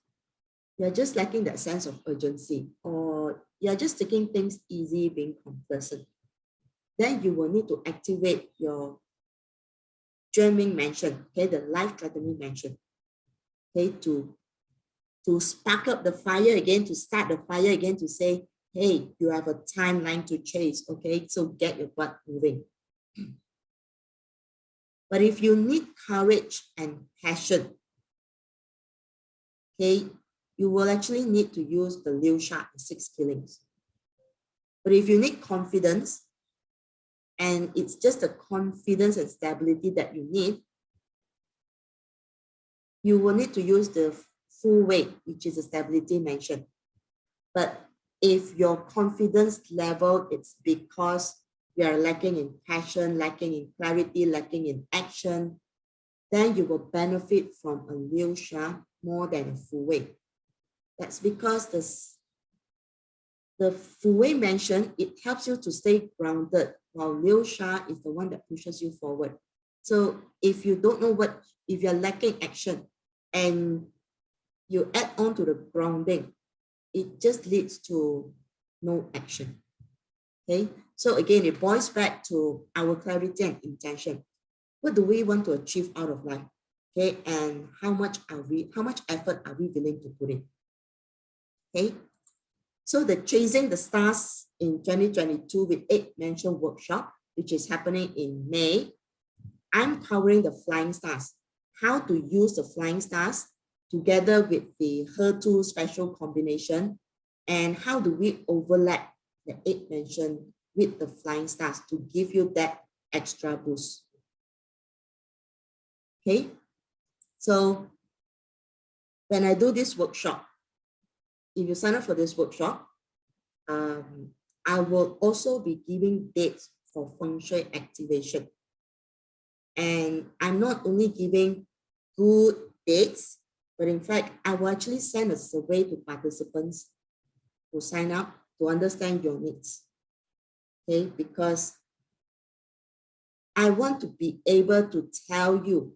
you're just lacking that sense of urgency, or you're just taking things easy, being complacent, then you will need to activate your dreaming mansion, okay, the life-threatening mansion, okay, to spark up the fire again, to start the fire again, to say, hey, you have a timeline to chase, okay, so get your butt moving. But if you need courage and passion, okay, you will actually need to use the Liu Sha, the 6 killings. But if you need confidence, and it's just the confidence and stability that you need, you will need to use the full weight, which is a stability mansion. But if your confidence level, it's because you are lacking in passion, lacking in clarity, lacking in action, then you will benefit from a Liu Sha more than a full weight. That's because the full weight mansion, it helps you to stay grounded, while Liu Sha is the one that pushes you forward. So if you don't know if you're lacking action and you add on to the grounding, it just leads to no action. Okay, so again, it boils back to our clarity and intention. What do we want to achieve out of life? Okay, and how much effort are we willing to put in? Okay, so the Chasing the Stars in 2022 with 8 Mansion workshop, which is happening in May, I'm covering the flying stars, how to use the flying stars together with the Her2 special combination, and how do we overlap the 8 Mansion with the flying stars to give you that extra boost. Okay, so when I do this workshop, if you sign up for this workshop, I will also be giving dates for Feng Shui activation. And I'm not only giving good dates, but in fact, I will actually send a survey to participants who sign up to understand your needs. okay? Because I want to be able to tell you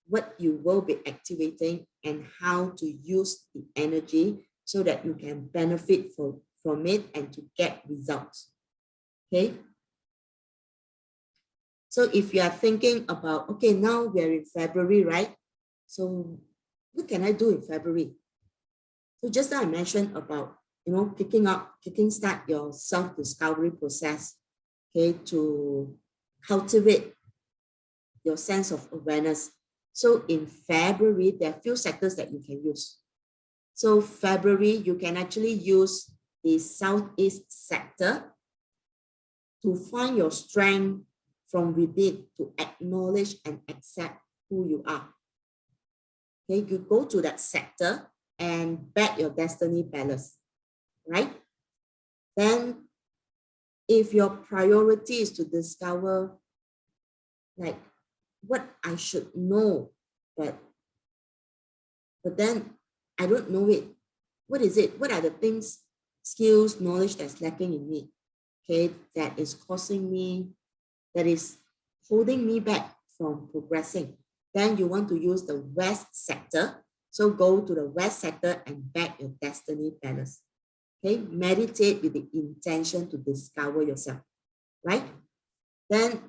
what you will be activating and how to use the energy so that you can benefit from it and to get results, okay? So if you are thinking about, okay, now we're in February, right? So what can I do in February? So just now I mentioned about, kicking start your self-discovery process, okay, to cultivate your sense of awareness. So in February, there are a few sectors that you can use. So February, you can actually use the Southeast sector to find your strength from within, to acknowledge and accept who you are. Okay, you go to that sector and back your destiny balance, right? Then if your priority is to discover like what I should know, but then I don't know it. What is it? What are the things, skills, knowledge that's lacking in me? Okay, that is causing me, that is holding me back from progressing. Then you want to use the West sector. So go to the West sector and back your destiny balance. Okay, meditate with the intention to discover yourself, right? Then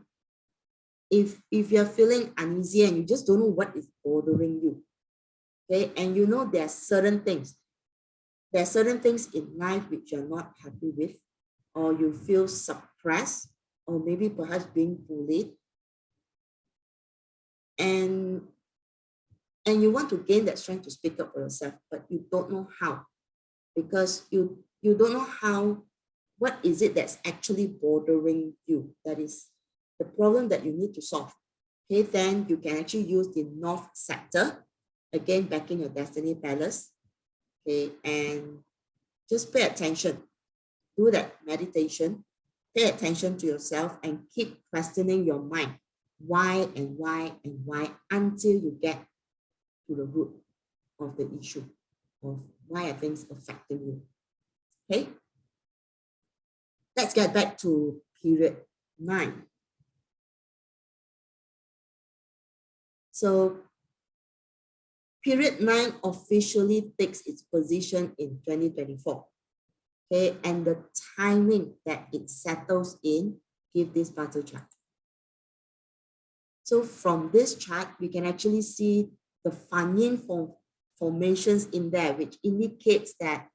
if you're feeling uneasy and you just don't know what is bothering you, okay, and you know there are certain things in life which you're not happy with, or you feel suppressed, or maybe perhaps being bullied, and you want to gain that strength to speak up for yourself, but you don't know how, because you don't know how, what is it that's actually bothering you, that is the problem that you need to solve. Okay, then you can actually use the North sector, again backing your destiny balance. Okay, and just pay attention, do that meditation, pay attention to yourself and keep questioning your mind, why and why and why, until you get to the root of the issue of why are things affecting you. Okay, let's get back to period 9. So period 9 officially takes its position in 2024. Okay, and the timing that it settles in, give this battle chart. So from this chart, we can actually see the Feng formations in there, which indicates that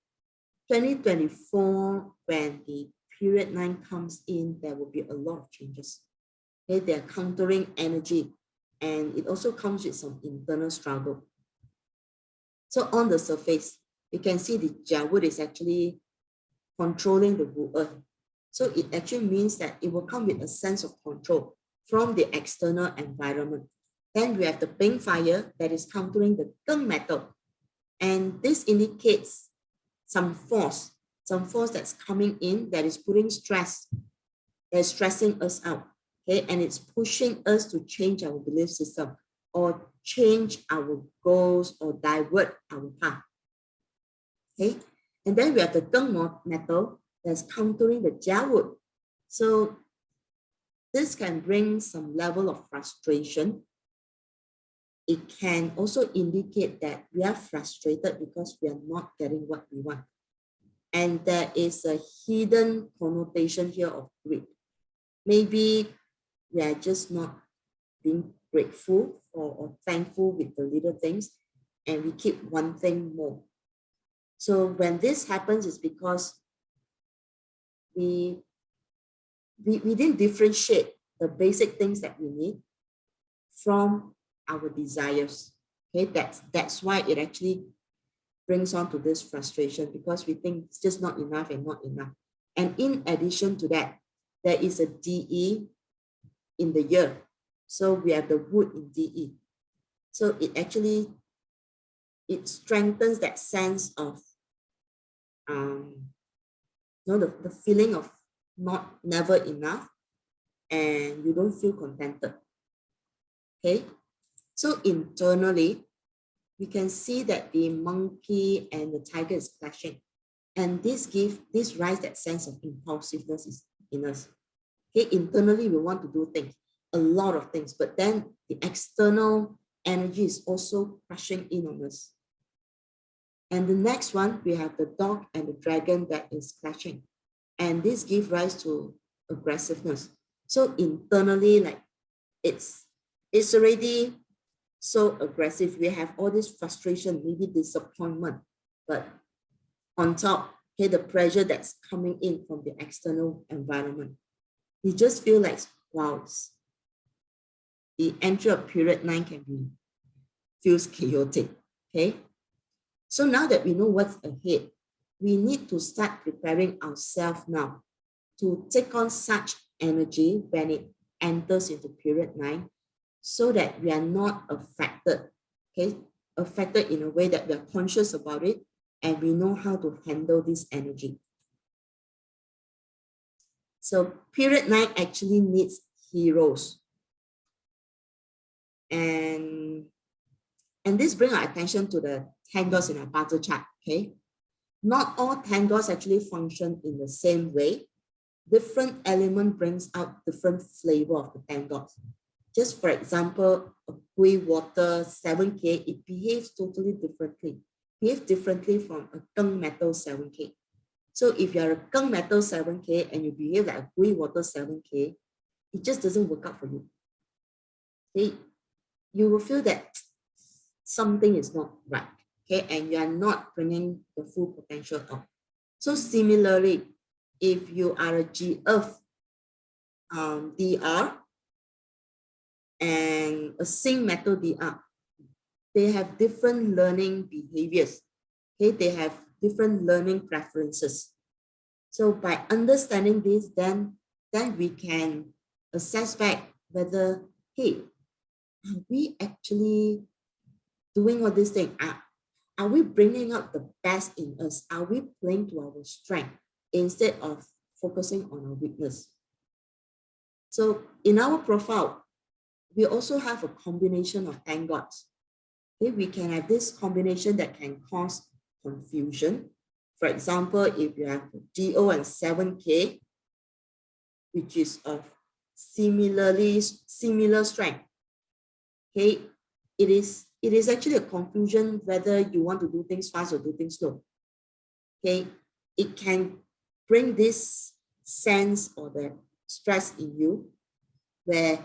2024, when the period 9 comes in, there will be a lot of changes. Okay, they're countering energy, and it also comes with some internal struggle. So on the surface, you can see the Jia is actually controlling the Wu Earth. So it actually means that it will come with a sense of control from the external environment. Then we have the Pink fire that is countering the Geng metal. And this indicates some force that's coming in that is putting stress, that's stressing us out. Okay, and it's pushing us to change our belief system or change our goals or divert our path. Okay, and then we have the Geng metal that's countering the Jia wood. So this can bring some level of frustration. It can also indicate that we are frustrated because we are not getting what we want. And there is a hidden connotation here of greed. Maybe we are just not being grateful or thankful with the little things, and we keep wanting more. So when this happens, it's because we didn't differentiate the basic things that we need from our desires. Okay, that's why it actually brings on to this frustration, because we think it's just not enough and not enough. And in addition to that, there is a DE in the year. So we have the wood in DE. So it strengthens that sense of the feeling of never enough, and you don't feel contented. Okay, so internally we can see that the monkey and the tiger is clashing, and this rise that sense of impulsiveness, is in us. Okay, internally we want to do things, a lot of things, but then the external energy is also crushing in on us. And the next one, we have the dog and the dragon that is clashing. And this gives rise to aggressiveness. So internally, like it's already so aggressive. We have all this frustration, maybe disappointment, but on top, okay, the pressure that's coming in from the external environment. You just feel like, wow, the entry of period 9 can be feels chaotic. Okay. So now that we know what's ahead, we need to start preparing ourselves now to take on such energy when it enters into period 9, so that we are not affected, okay? Affected in a way that we are conscious about it and we know how to handle this energy. So period 9 actually needs heroes. And this brings our attention to the 10 gods in our battle chart, okay? Not all 10 gods actually function in the same way. Different element brings out different flavor of the 10 gods. Just for example, a gui water 7K, it behaves totally differently. Behaves differently from a Feng metal 7K. So if you're a Feng metal 7K and you behave like a gui water 7K, it just doesn't work out for you. Okay? You will feel that something is not right, okay, and you are not bringing the full potential out. So similarly, if you are a G-Earth DR and a Sing metal DR, they have different learning behaviors. Okay, they have different learning preferences. So by understanding this, then we can assess back whether, hey, are we actually doing all this thing? Are we bringing out the best in us? Are we playing to our strength instead of focusing on our weakness? So in our profile, we also have a combination of 10 gods. Okay, we can have this combination that can cause confusion. For example, if you have GO and 7K, which is of similar strength, okay, it is actually a confusion whether you want to do things fast or do things slow. Okay, it can bring this sense or the stress in you where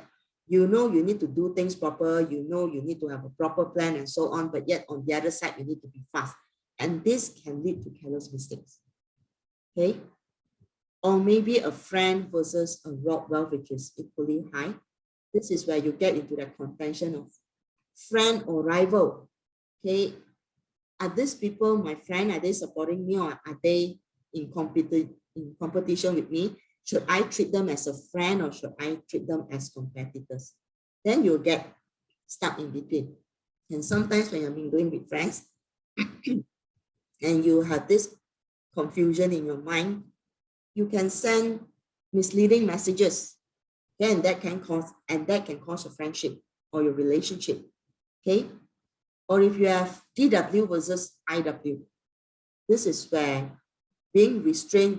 you know you need to do things proper, you know you need to have a proper plan and so on, but yet on the other side, you need to be fast. And this can lead to careless mistakes. Okay, or maybe a friend versus a rock wealth, which is equally high. This is where you get into the contention of friend or rival. Okay, are these people my friend? Are they supporting me, or are they in competition with me? Should I treat them as a friend or should I treat them as competitors? Then you'll get stuck in between. And sometimes when you're doing with friends and you have this confusion in your mind, you can send misleading messages. Okay, and that can cause a friendship or your relationship. Okay, or if you have DW versus IW, this is where being restrained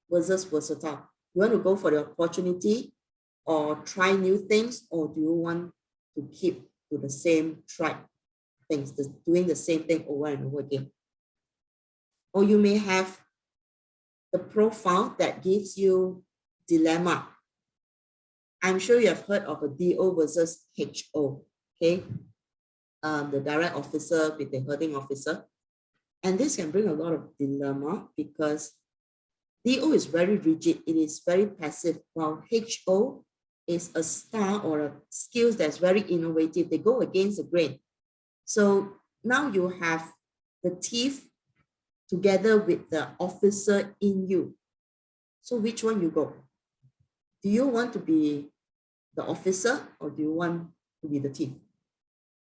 versus versatile. You want to go for the opportunity or try new things, or do you want to keep to the same tribe things, doing the same thing over and over again? Or you may have the profile that gives you dilemma. I'm sure you have heard of a DO versus HO, okay? The direct officer with the herding officer. And this can bring a lot of dilemma because DO is very rigid, it is very passive, while HO is a star or a skills that's very innovative. They go against the grain. So now you have the thief together with the officer in you. So which one you go? Do you want to be the officer or do you want to be the thief?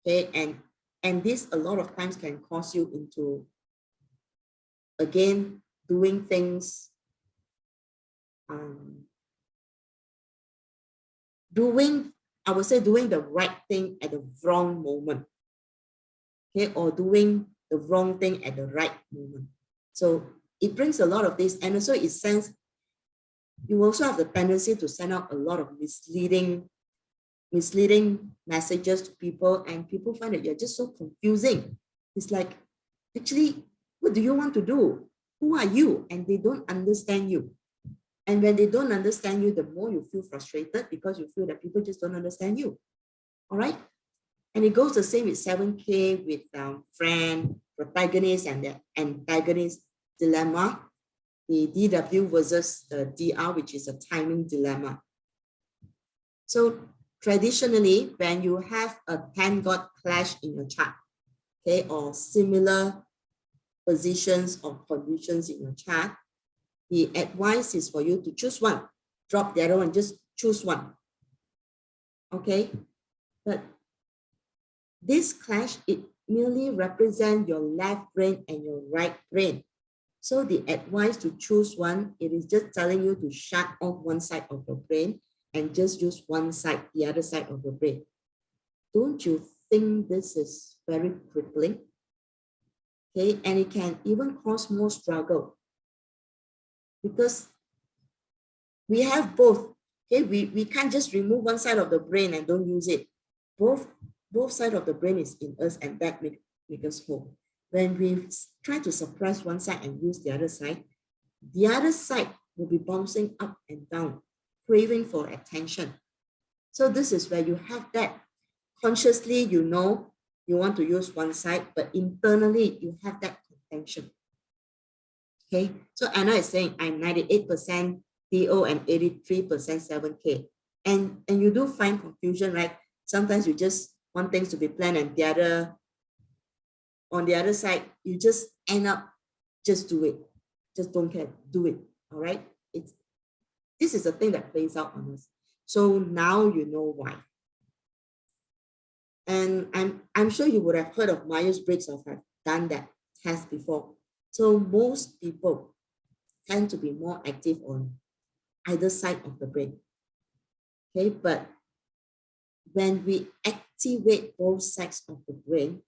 Okay, and this a lot of times can cause you into, again, doing things, I would say doing the right thing at the wrong moment, okay, or doing the wrong thing at the right moment. So it brings a lot of this, and also it sends You also have the tendency to send out a lot of misleading messages to people, and people find that you're just so confusing. It's like, actually, what do you want to do? Who are you? And they don't understand you. And when they don't understand you, the more you feel frustrated because you feel that people just don't understand you. All right. And it goes the same with 7K with friend, protagonist, and the antagonist dilemma, the DW versus the DR, which is a timing dilemma. So traditionally, when you have a 10 God clash in your chart, okay, or similar positions or conditions in your chart, the advice is for you to choose one, drop the other one, just choose one. Okay, but this clash, it merely represents your left brain and your right brain. So the advice to choose one, it is just telling you to shut off one side of your brain and just use one side, the other side of your brain. Don't you think this is very crippling? Okay, and it can even cause more struggle because we have both. Okay, we can't just remove one side of the brain and don't use it. Both sides of the brain is in us, and that make us whole. When we try to suppress one side and use the other side will be bouncing up and down, craving for attention. So this is where you have that. Consciously, you know you want to use one side, but internally you have that contention. Okay, so Anna is saying I'm 98% DO and 83% 7K. And you do find confusion, right? Sometimes you just want things to be planned, and on the other side, you just end up just do it. Just don't care, do it. All right. This is a thing that plays out on us. So now you know why. And I'm sure you would have heard of Myers-Briggs or have done that test before. So most people tend to be more active on either side of the brain. Okay, but when we activate both sides of the brain,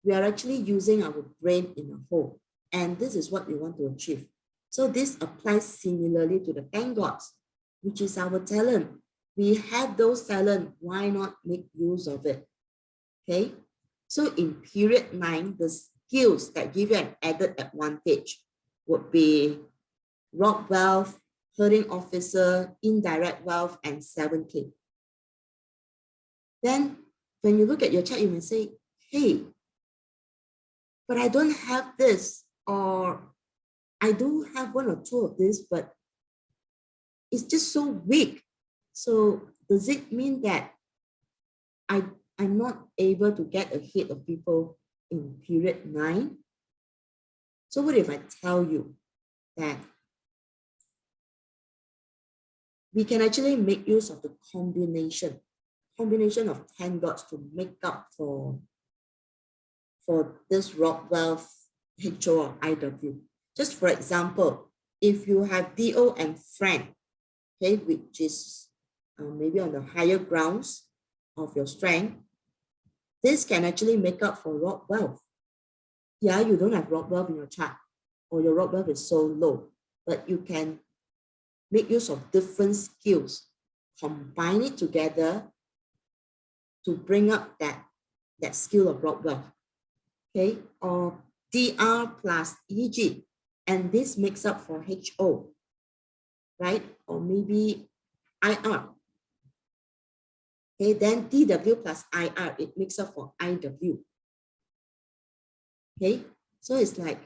we are actually using our brain in a whole. And this is what we want to achieve. So this applies similarly to the 10 gods, which is our talent. We have those talents, why not make use of it? Okay, so in period 9, the skills that give you an added advantage would be rock wealth, herding officer, indirect wealth, and 7K. Then when you look at your chart, you may say, hey, but I don't have this, or I do have one or two of this, but it's just so weak. So does it mean that I'm not able to get ahead of people in period 9? So what if I tell you that we can actually make use of the combination of 10 gods to make up for this rock wealth, HO, or IW. Just for example, if you have DO and friend, okay, which is maybe on the higher grounds of your strength, this can actually make up for rock wealth. Yeah, you don't have rock wealth in your chart, or your rock wealth is so low, but you can make use of different skills, combine it together to bring up that skill of rock wealth. Okay, or DR plus EG, and this makes up for HO, right? Or maybe IR. Okay, then DW plus IR, it makes up for IW. Okay, so it's like,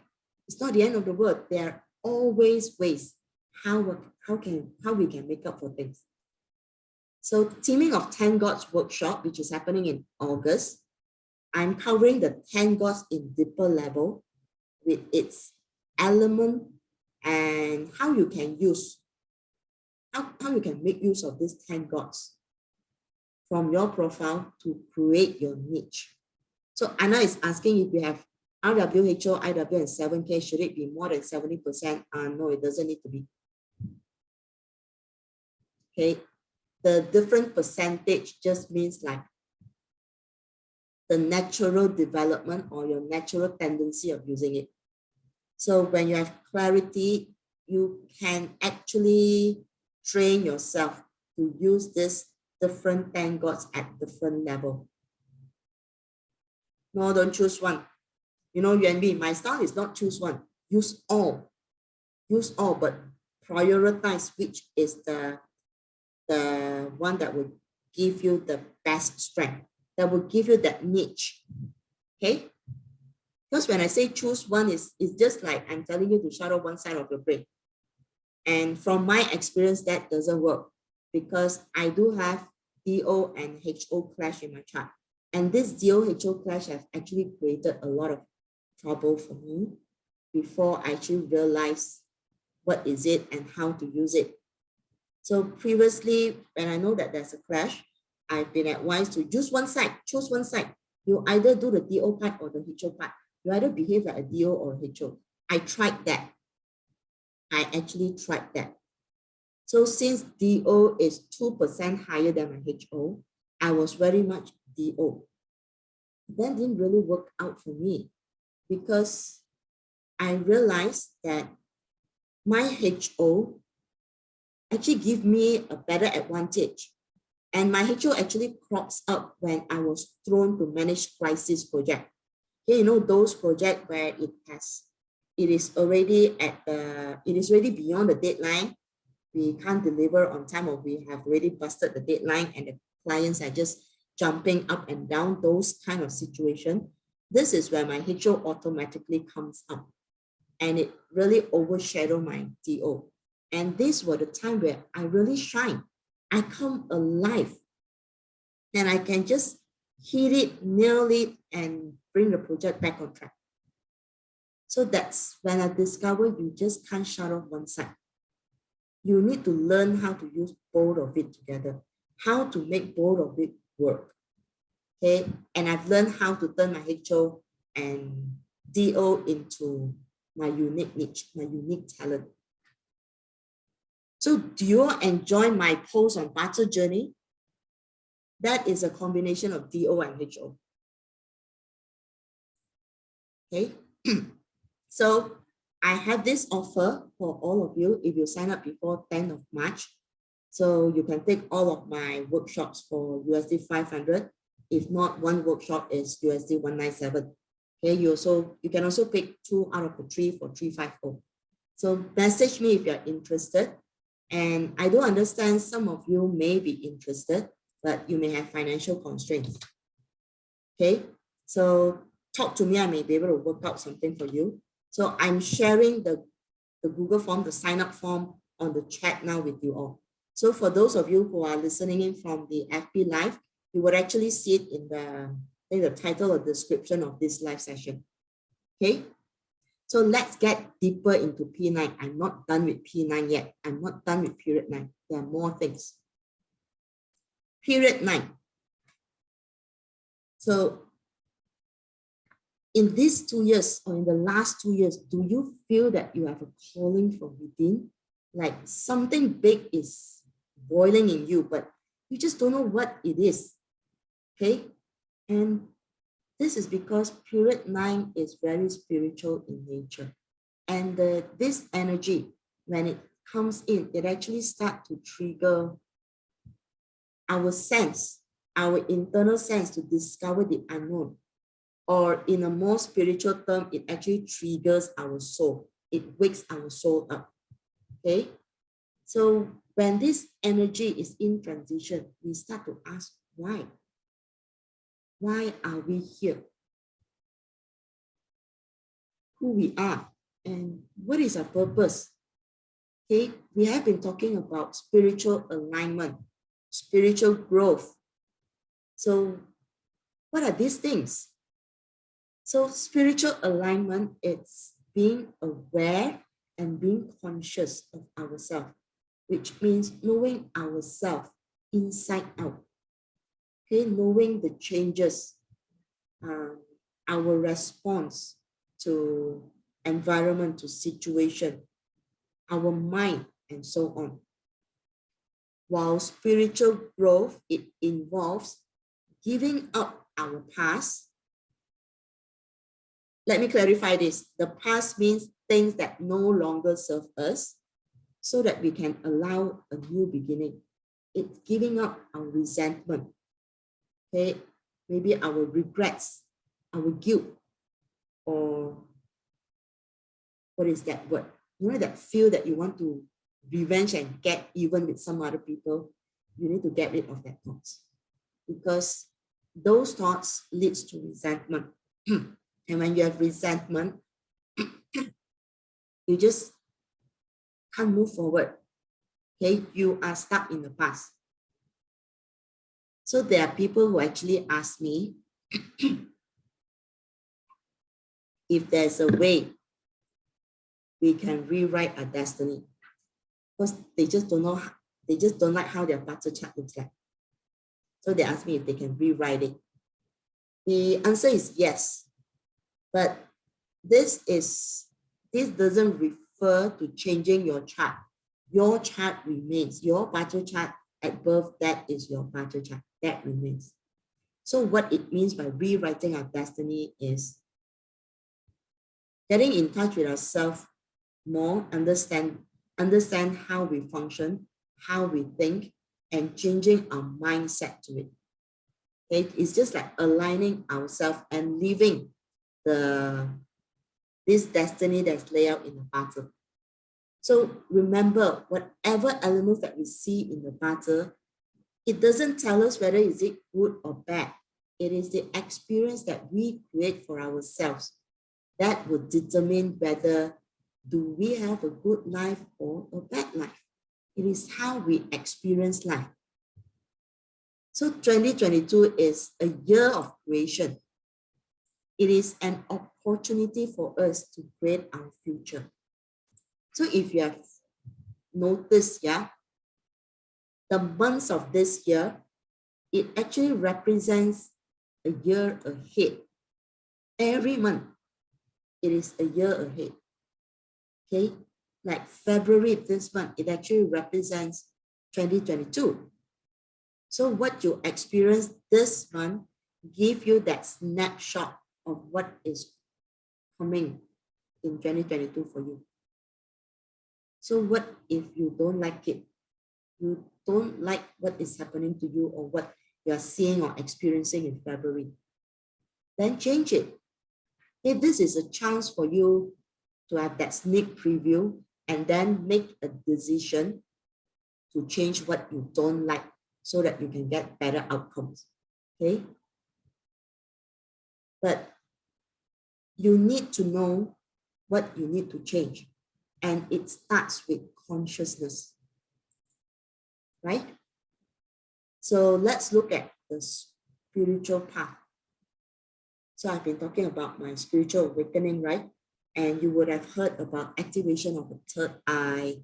it's not the end of the world. There are always ways how we can make up for things. So Teaming of 10 Gods workshop, which is happening in August, I'm covering the 10 gods in deeper level with its element and how you can use, how you can make use of these 10 gods from your profile to create your niche. So Anna is asking if you have RW, HO, IW, and 7K, should it be more than 70%? No, it doesn't need to be. Okay, the different percentage just means like the natural development or your natural tendency of using it. So when you have clarity, you can actually train yourself to use this different 10 gods at different level. No, don't choose one. You know, Yuan Bi, my style is not choose one. Use all. Use all, but prioritize which is the one that will give you the best strength, that will give you that niche. Okay? Because when I say choose one, it's just like I'm telling you to shut off one side of your brain. And from my experience, that doesn't work because I do have DO and HO clash in my chart. And this DO HO clash has actually created a lot of trouble for me before I actually realized what is it and how to use it. So previously, when I know that there's a clash, I've been advised to choose one side. You either do the DO part or the HO part. You either behave like a DO or a HO. I tried that. I actually tried that. So since DO is 2% higher than my HO, I was very much DO. That didn't really work out for me because I realized that my HO actually give me a better advantage. And my HO actually crops up when I was thrown to manage crisis project. Okay, you know, those projects where it is already beyond the deadline. We can't deliver on time, or we have already busted the deadline and the clients are just jumping up and down, those kind of situation. This is where my HO automatically comes up and it really overshadowed my DO. And these were the time where I really shine. I come alive and I can just hit it, nail it, and bring the project back on track. So that's when I discovered you just can't shut off one side. You need to learn how to use both of it together, how to make both of it work. Okay, and I've learned how to turn my HO and DO into my unique niche, my unique talent. So do you enjoy my post on bazijourney? That is a combination of DO and HO. Okay, so I have this offer for all of you if you sign up before 10th of March. So you can take all of my workshops for USD 500. If not, one workshop is USD 197. Okay, you can also pick 2 out of the 3 for 350. So message me if you're interested. And I do understand some of you may be interested, but you may have financial constraints. Okay, so talk to me. I may be able to work out something for you. So I'm sharing the Google form, the sign up form on the chat now with you all. So for those of you who are listening in from the FB Live, you would actually see it in the title or description of this live session. Okay, so let's get deeper into P9. I'm not done with P9 yet. I'm not done with period 9. There are more things. Period 9. So in these 2 years, or in the last 2 years, do you feel that you have a calling from within? Like something big is boiling in you, but you just don't know what it is. Okay, and this is because period 9 is very spiritual in nature. And this energy, when it comes in, it actually starts to trigger our sense, our internal sense to discover the unknown. Or in a more spiritual term, it actually triggers our soul. It wakes our soul up. Okay, so when this energy is in transition, we start to ask why. Why are we here? Who we are and what is our purpose? Okay, we have been talking about spiritual alignment, spiritual growth. So what are these things? So spiritual alignment, it's being aware and being conscious of ourselves, which means knowing ourselves inside out. Okay, knowing the changes, our response to environment, to situation, our mind, and so on. While spiritual growth, it involves giving up our past. Let me clarify this. The past means things that no longer serve us. so that we can allow a new beginning. It's giving up our resentment, okay? Maybe our regrets, our guilt, or what is that word? You know, that feel that you want to revenge and get even with some other people. You need to get rid of that thoughts, because those thoughts leads to resentment. And when you have resentment, you just can't move forward. Okay, you are stuck in the past. So there are people who actually ask me if there's a way we can rewrite our destiny, because they just don't know, they just don't like how their butter chart looks like. So they ask me if they can rewrite it. The answer is yes, but this doesn't refer to changing your chart. Your chart remains. Your butter chart at birth, that is your butter chart. That remains. So what it means by rewriting our destiny is getting in touch with ourselves more, understand how we function, how we think, and changing our mindset to it. Okay? It's just like aligning ourselves and living this destiny that's laid out in the battle. So remember, whatever elements that we see in the battle, it doesn't tell us whether is it good or bad. It is the experience that we create for ourselves that will determine whether do we have a good life or a bad life. It is how we experience life. So 2022 is a year of creation. It is an opportunity for us to create our future. So if you have noticed, yeah, the months of this year, it actually represents a year ahead. Every month, it is a year ahead. Okay, like February this month, it actually represents 2022. So what you experience this month give you that snapshot of what is coming in 2022 for you. So what if you don't like it? You don't like what is happening to you or what you are seeing or experiencing in February, then change it. If this is a chance for you to have that sneak preview and then make a decision to change what you don't like so that you can get better outcomes, okay? But you need to know what you need to change, and it starts with consciousness, right? So let's look at the spiritual path. So I've been talking about my spiritual awakening, right? And you would have heard about activation of the third eye,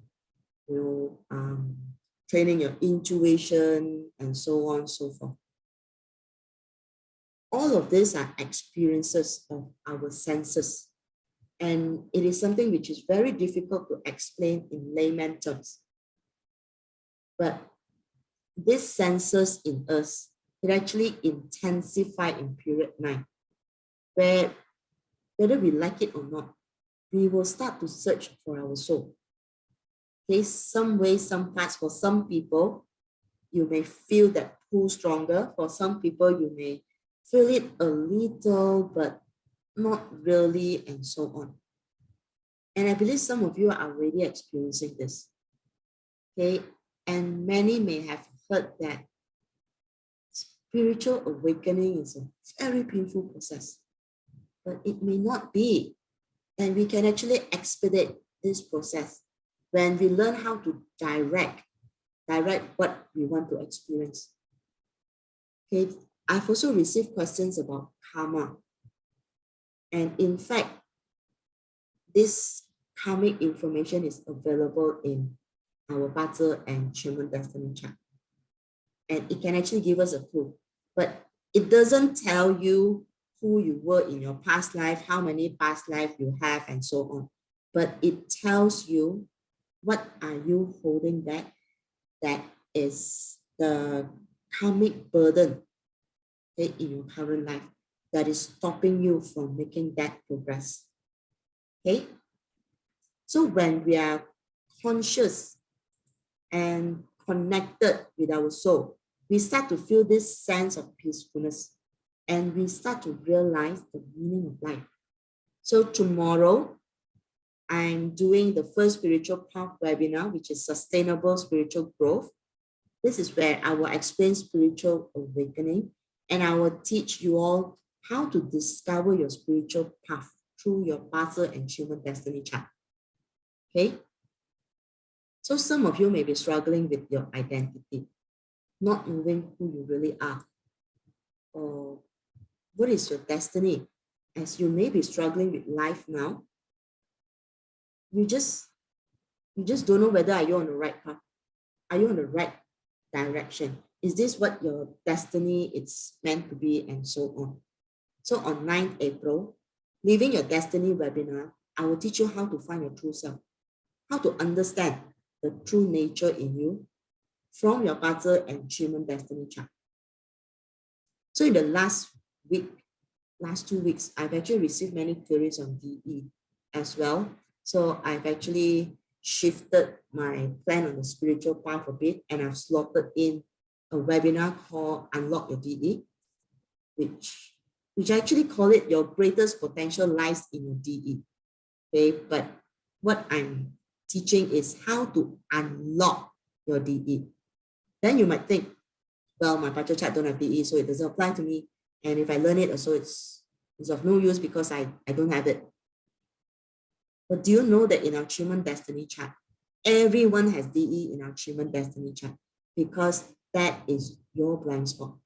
training your intuition, and so on and so forth. All of these are experiences of our senses. And it is something which is very difficult to explain in layman terms. But these senses in us, it actually intensify in period 9, where whether we like it or not, we will start to search for our soul. Okay, some ways, some parts, for some people, you may feel that pull stronger. For some people, you may feel it a little, but not really, and so on. And I believe some of you are already experiencing this. Okay, and many may have heard that spiritual awakening is a very painful process, but it may not be. And we can actually expedite this process when we learn how to direct what we want to experience. Okay, I've also received questions about karma. And in fact, this karmic information is available in our Battle and Human Destiny chart. And it can actually give us a clue. But it doesn't tell you who you were in your past life, how many past lives you have, and so on. But it tells you what are you holding back that is the karmic burden in your current life that is stopping you from making that progress. Okay? So when we are conscious and connected with our soul, we start to feel this sense of peacefulness, and we start to realize the meaning of life. So tomorrow, I'm doing the first spiritual path webinar, which is sustainable spiritual growth. This is where I will explain spiritual awakening, and I will teach you all how to discover your spiritual path through your Bazi and human destiny chart. Okay? So some of you may be struggling with your identity, not knowing who you really are, or what is your destiny. As you may be struggling with life now, you just don't know whether are you on the right path. Are you on the right direction? Is this what your destiny is meant to be, and so on? So on 9th April, Living Your Destiny webinar, I will teach you how to find your true self, how to understand the true nature in you from your Bazi and human destiny chart. So in the last 2 weeks, I've actually received many queries on DE as well. So I've actually shifted my plan on the spiritual path a bit, and I've slotted in a webinar called Unlock Your DE, which I actually call it Your Greatest Potential Lies in Your DE. Okay, but what I'm teaching is how to unlock your DE. Then you might think, well, my Bazi chart don't have DE, so it doesn't apply to me. And if I learn it also, it's of no use because I don't have it. But do you know that in our human destiny chart, everyone has DE in our human destiny chart, because that is your blind spot.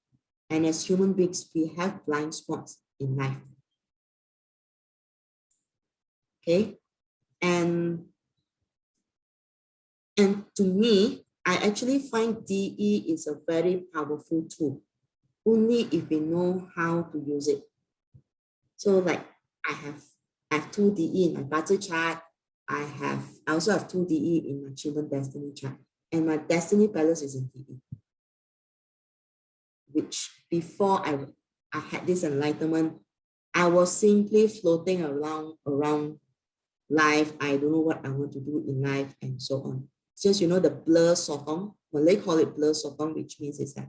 And as human beings, we have blind spots in life. Okay? And to me, I actually find DE is a very powerful tool, only if we know how to use it. So like I have 2 DE in my Bazi chart. I also have 2 DE in my human destiny chart, and my destiny palace is in DE, which before I had this enlightenment, I was simply floating around life. I don't know what I want to do in life, and so on. It's just, the blur sotong. Malay call it blur sotong, which means is that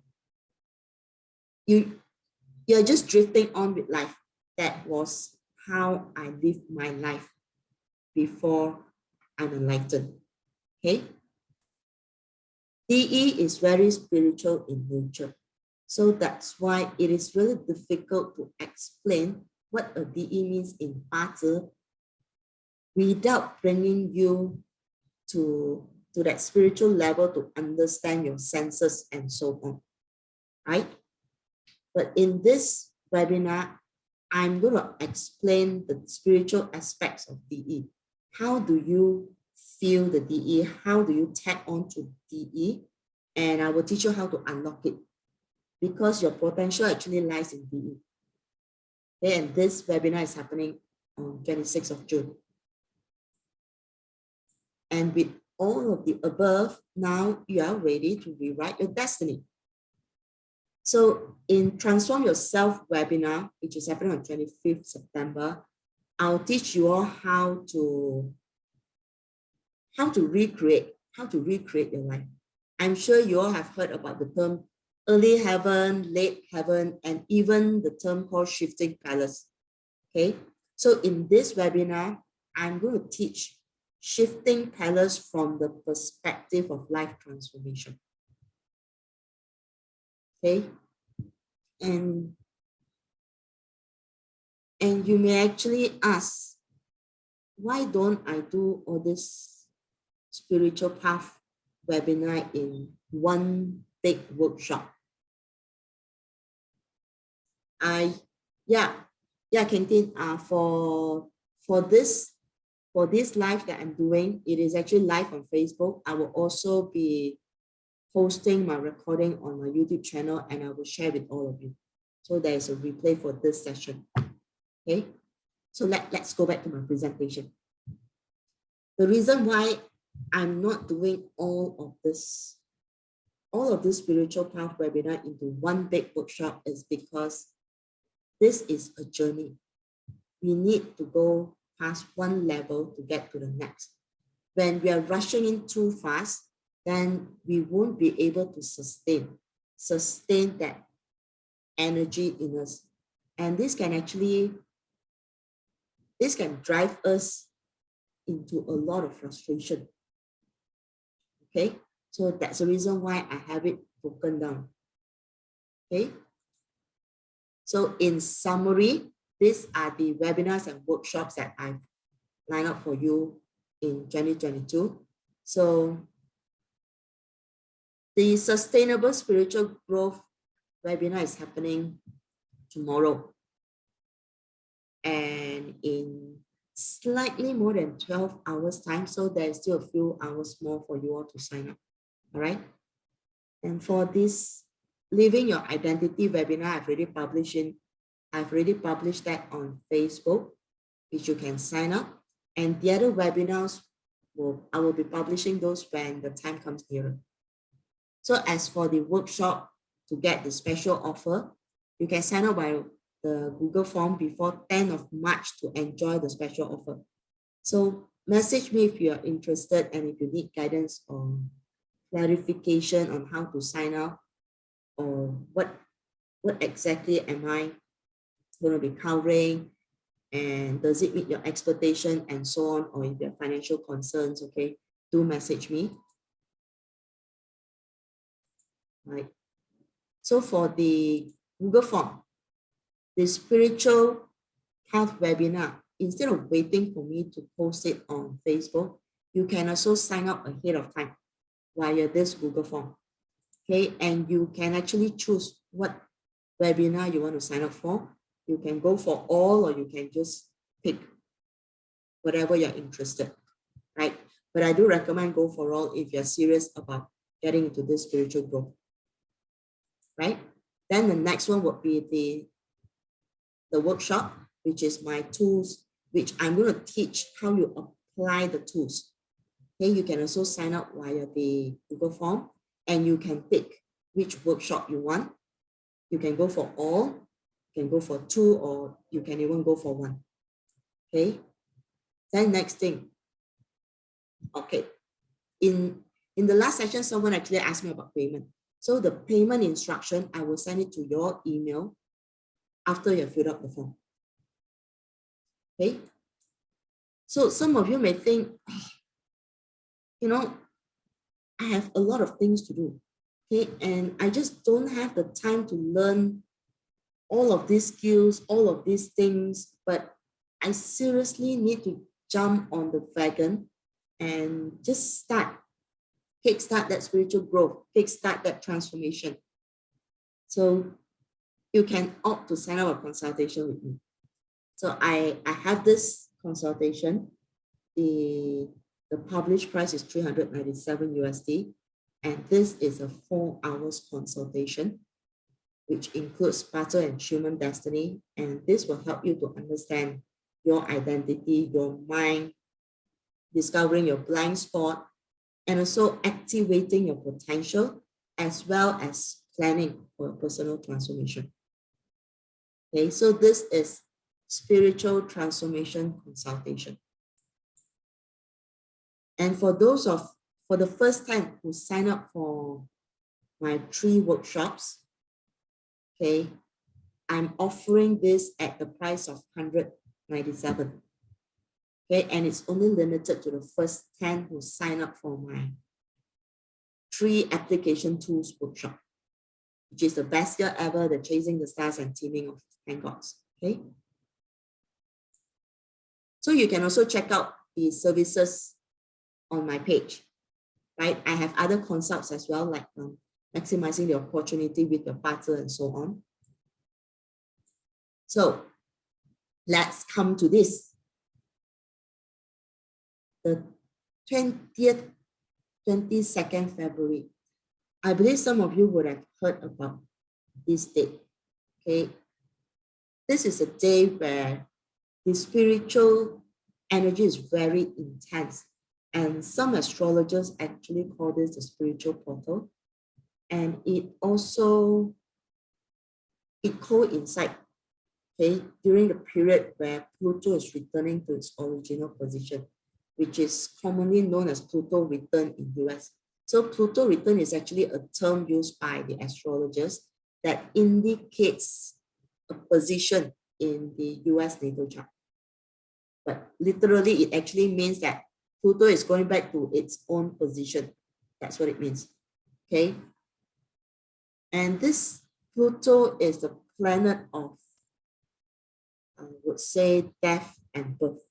you're just drifting on with life. That was how I lived my life before I'm enlightened. Okay? DE is very spiritual in nature. So that's why it is really difficult to explain what a DE means in Bazi without bringing you to that spiritual level to understand your senses and so on, right? But in this webinar, I'm going to explain the spiritual aspects of DE. How do you feel the DE? How do you tag on to DE? And I will teach you how to unlock it, because your potential actually lies in DE. Okay, and this webinar is happening on 26th of June. And with all of the above, now you are ready to rewrite your destiny. So in Transform Yourself webinar, which is happening on 25th September, I'll teach you all how to recreate your life. I'm sure you all have heard about the term early heaven, late heaven, and even the term called shifting palace. Okay, so in this webinar, I'm going to teach shifting palace from the perspective of life transformation. Okay, and you may actually ask, why don't I do all this spiritual path webinar in one big workshop? Kentin, for this live that I'm doing, it is actually live on Facebook. I will also be posting my recording on my YouTube channel, and I will share with all of you. So there is a replay for this session. Okay, so let's go back to my presentation. The reason why I'm not doing all of this spiritual path webinar into one big workshop is because this is a journey. We need to go past one level to get to the next. when we are rushing in too fast, then we won't be able to sustain that energy in us. And this can drive us into a lot of frustration. Okay, so that's the reason why I have it broken down. Okay, so in summary, these are the webinars and workshops that I've lined up for you in 2022. So the Sustainable Spiritual Growth webinar is happening tomorrow. And in slightly more than 12 hours time, so there's still a few hours more for you all to sign up. All right. And for this Living Your Identity webinar, I've already published that on Facebook, which you can sign up. And the other webinars, I will be publishing those when the time comes nearer. So as for the workshop, to get the special offer, you can sign up by the Google form before 10th of March to enjoy the special offer. So message me if you are interested and if you need guidance or clarification on how to sign up or what exactly am I going to be covering and does it meet your expectation and so on, or if you have financial concerns, okay, do message me. Right. So for the Google form, the spiritual health webinar, instead of waiting for me to post it on Facebook, you can also sign up ahead of time via this Google form. Okay, and you can actually choose what webinar you want to sign up for. You can go for all, or you can just pick whatever you're interested, right? But I do recommend go for all if you're serious about getting into this spiritual growth, right? Then the next one would be the workshop, which is my tools, which I'm going to teach how you apply the tools. Okay, you can also sign up via the Google form and you can pick which workshop you want. You can go for all, you can go for two, or you can even go for one. Okay, then next thing. Okay, in the last session, someone actually asked me about payment. So the payment instruction, I will send it to your email after you have filled up the form. Okay, so some of you may think, you know, I have a lot of things to do, okay, and I just don't have the time to learn all of these skills, all of these things, but I seriously need to jump on the wagon and just kickstart that spiritual growth, kickstart that transformation. So you can opt to sign up a consultation with me. So I have this consultation. The published price is 397 USD. And this is a 4 hours consultation, which includes Sparta and Human Destiny. And this will help you to understand your identity, your mind, discovering your blind spot, and also activating your potential, as well as planning for a personal transformation. Okay, so this is spiritual transformation consultation. And for the first time who sign up for my 3 workshops, okay, I'm offering this at the price of 197. Okay, and it's only limited to the first 10 who sign up for my 3 application tools workshop, which is the best year ever, the Chasing the Stars and Teaming of Feng Gods. Okay, so you can also check out the services on my page, right? I have other consults as well, like maximizing the opportunity with your partner and so on. So let's come to this. The 22nd February. I believe some of you would have heard about this date. Okay, this is a day where the spiritual energy is very intense, and some astrologers actually call this the spiritual portal. And it coincides, okay, during the period where Pluto is returning to its original position, which is commonly known as Pluto return in US. So Pluto return is actually a term used by the astrologers that indicates a position in the US natal chart. But literally, it actually means that Pluto is going back to its own position. That's what it means. Okay. And this Pluto is the planet of, I would say, death and birth,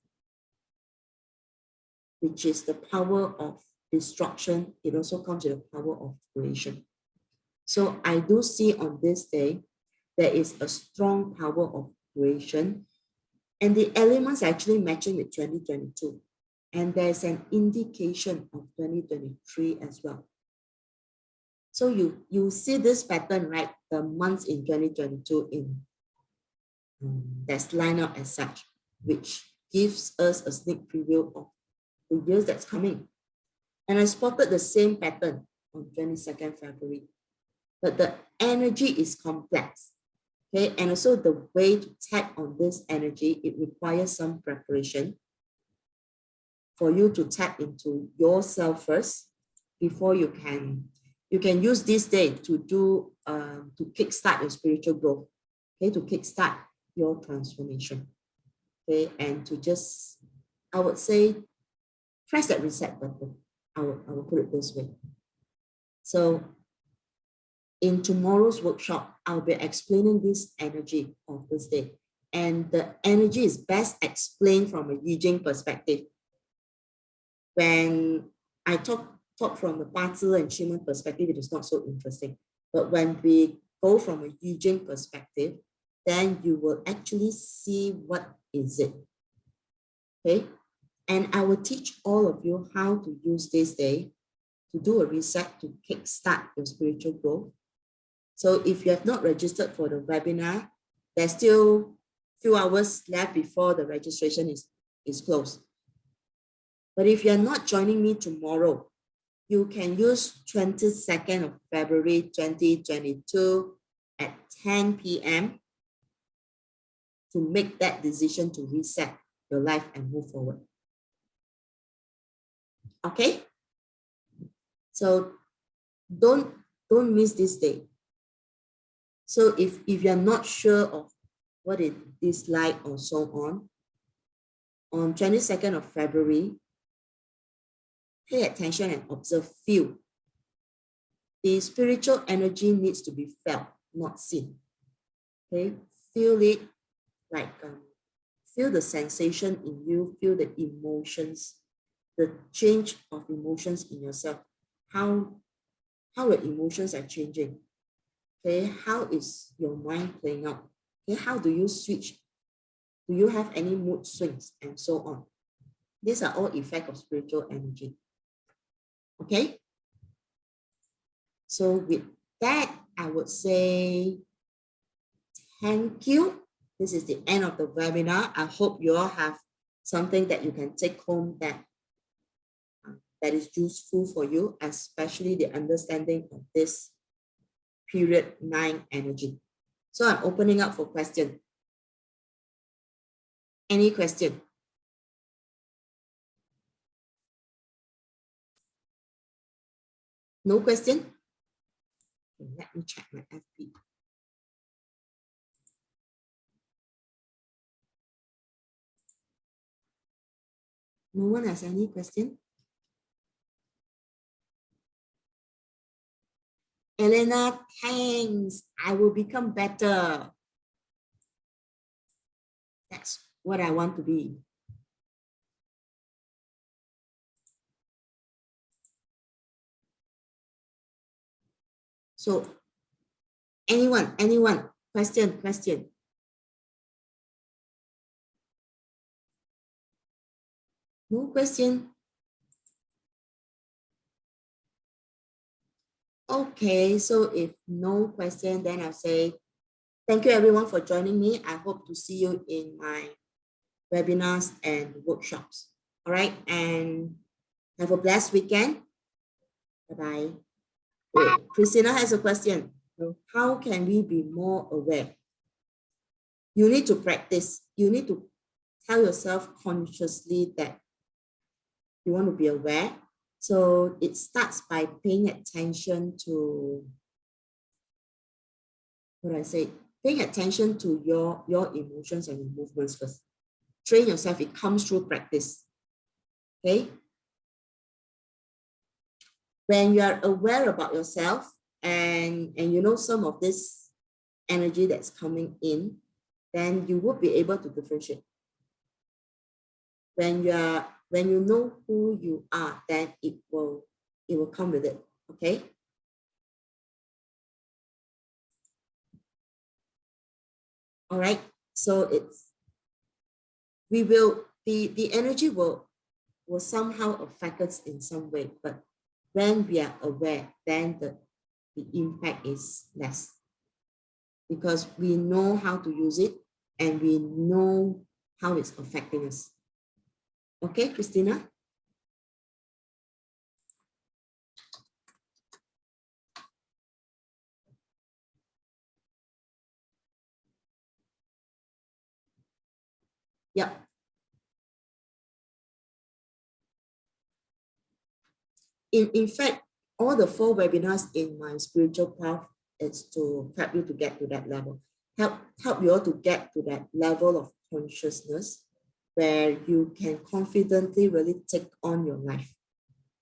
which is the power of destruction. It also comes with the power of creation. So I do see on this day, there is a strong power of creation, and the elements are actually matching with 2022. And there's an indication of 2023 as well. So you see this pattern, right? The months in 2022 in that's lined up as such, which gives us a sneak preview of the years that's coming. And I spotted the same pattern on 22nd February. But the energy is complex. Okay, and also the way to tap on this energy, it requires some preparation for you to tap into yourself first before you can use this day to do to kickstart your spiritual growth, okay, to kickstart your transformation, okay, and to just, I would say, press that reset button. I will put it this way. So in tomorrow's workshop, I'll be explaining this energy of this day. And the energy is best explained from a Yijing perspective. When I talk from the Bazi and Qigong perspective, it is not so interesting. But when we go from a Yijing perspective, then you will actually see what is it. Okay? And I will teach all of you how to use this day to do a reset to kickstart your spiritual growth. So if you have not registered for the webinar, there's still a few hours left before the registration is closed. But if you're not joining me tomorrow, you can use 22nd of February 2022 at 10 p.m. to make that decision to reset your life and move forward. Okay? So don't miss this day. So if you're not sure of what it is like or so on 22nd of February, pay attention and observe, feel. The spiritual energy needs to be felt, not seen. Okay, feel it, like feel the sensation in you, feel the emotions, the change of emotions in yourself, how your emotions are changing. Okay, how is your mind playing out? Okay, how do you switch? Do you have any mood swings and so on? These are all effects of spiritual energy. Okay, so with that, I would say thank you. This is the end of the webinar. I hope you all have something that you can take home that is useful for you, especially the understanding of this period 9 energy. So I'm opening up for question. Any question? No question? Okay, let me check my FB. No one has any question? Elena, thanks. I will become better. That's what I want to be. So anyone, question. No question. Okay, so if no question, then I'll say thank you everyone for joining me. I hope to see you in my webinars and workshops. All right, and have a blessed weekend. Bye-bye. Wait, Christina has a question. How can we be more aware? You need to practice. You need to tell yourself consciously that you want to be aware. So it starts by paying attention to, what I say, paying attention to your emotions and your movements first. Train yourself, it comes through practice. Okay. When you are aware about yourself and you know some of this energy that's coming in, then you will be able to differentiate. When you know who you are, then it will come with it. Okay. All right. So the energy will somehow affect us in some way, but when we are aware, then the impact is less, because we know how to use it and we know how it's affecting us. Okay, Christina? Yeah. In fact, all the 4 webinars in my spiritual path is to help you to get to that level. Help you all to get to that level of consciousness where you can confidently really take on your life,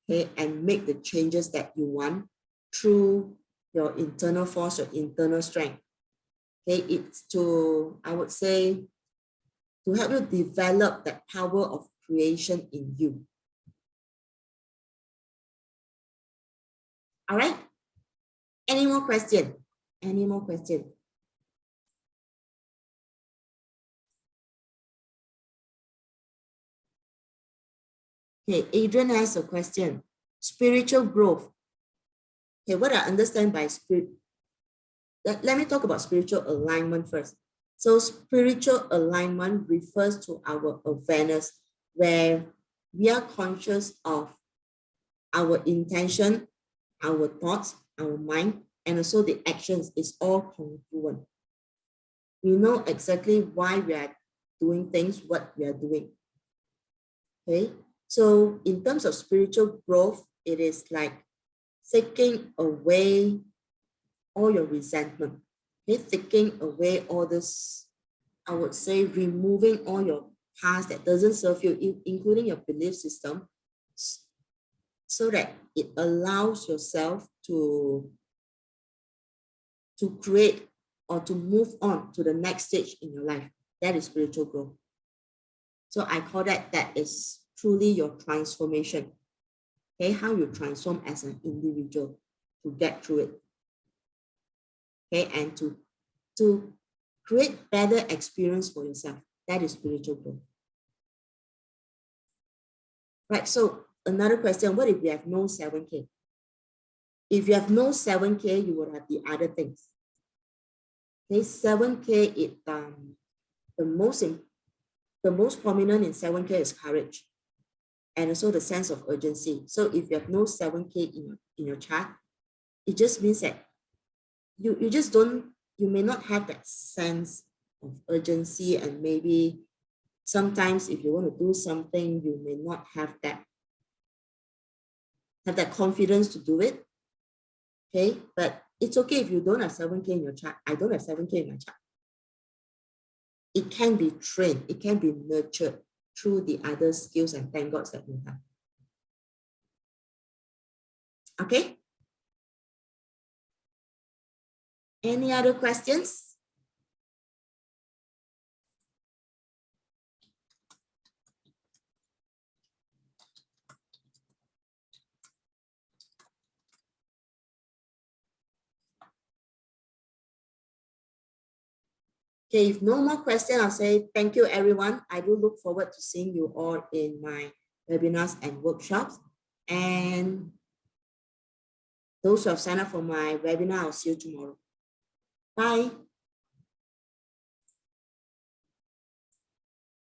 okay, and make the changes that you want through your internal force, your internal strength. Okay, it's to, I would say, to help you develop that power of creation in you. All right. Any more questions? Any more questions? Okay, Adrian has a question. Spiritual growth. Okay, what I understand by spirit. Let me talk about spiritual alignment first. So spiritual alignment refers to our awareness, where we are conscious of our intention, our thoughts, our mind, and also the actions is all congruent. We know exactly why we are doing things, what we are doing. Okay, so in terms of spiritual growth, it is like taking away all your resentment, okay, taking away all this, I would say, removing all your past that doesn't serve you, including your belief system, so that it allows yourself to create or to move on to the next stage in your life. That is spiritual growth. So I call that is truly your transformation. Okay, how you transform as an individual to get through it. Okay, and to create better experience for yourself. That is spiritual growth. Right, so another question, what if you have no 7K? If you have no 7K, you would have the other things. Okay, 7K, the most prominent in 7K is courage, and also the sense of urgency. So if you have no 7K in your chart, it just means that you just don't, you may not have that sense of urgency, and maybe sometimes if you want to do something, you may not have that confidence to do it. Okay, but it's okay if you don't have 7K in your chart. I don't have 7K in my chart. It can be trained, it can be nurtured through the other skills and thank gods that we have. Okay. Any other questions? Okay, if no more questions, I'll say thank you, everyone. I do look forward to seeing you all in my webinars and workshops. And those who have signed up for my webinar, I'll see you tomorrow. Bye.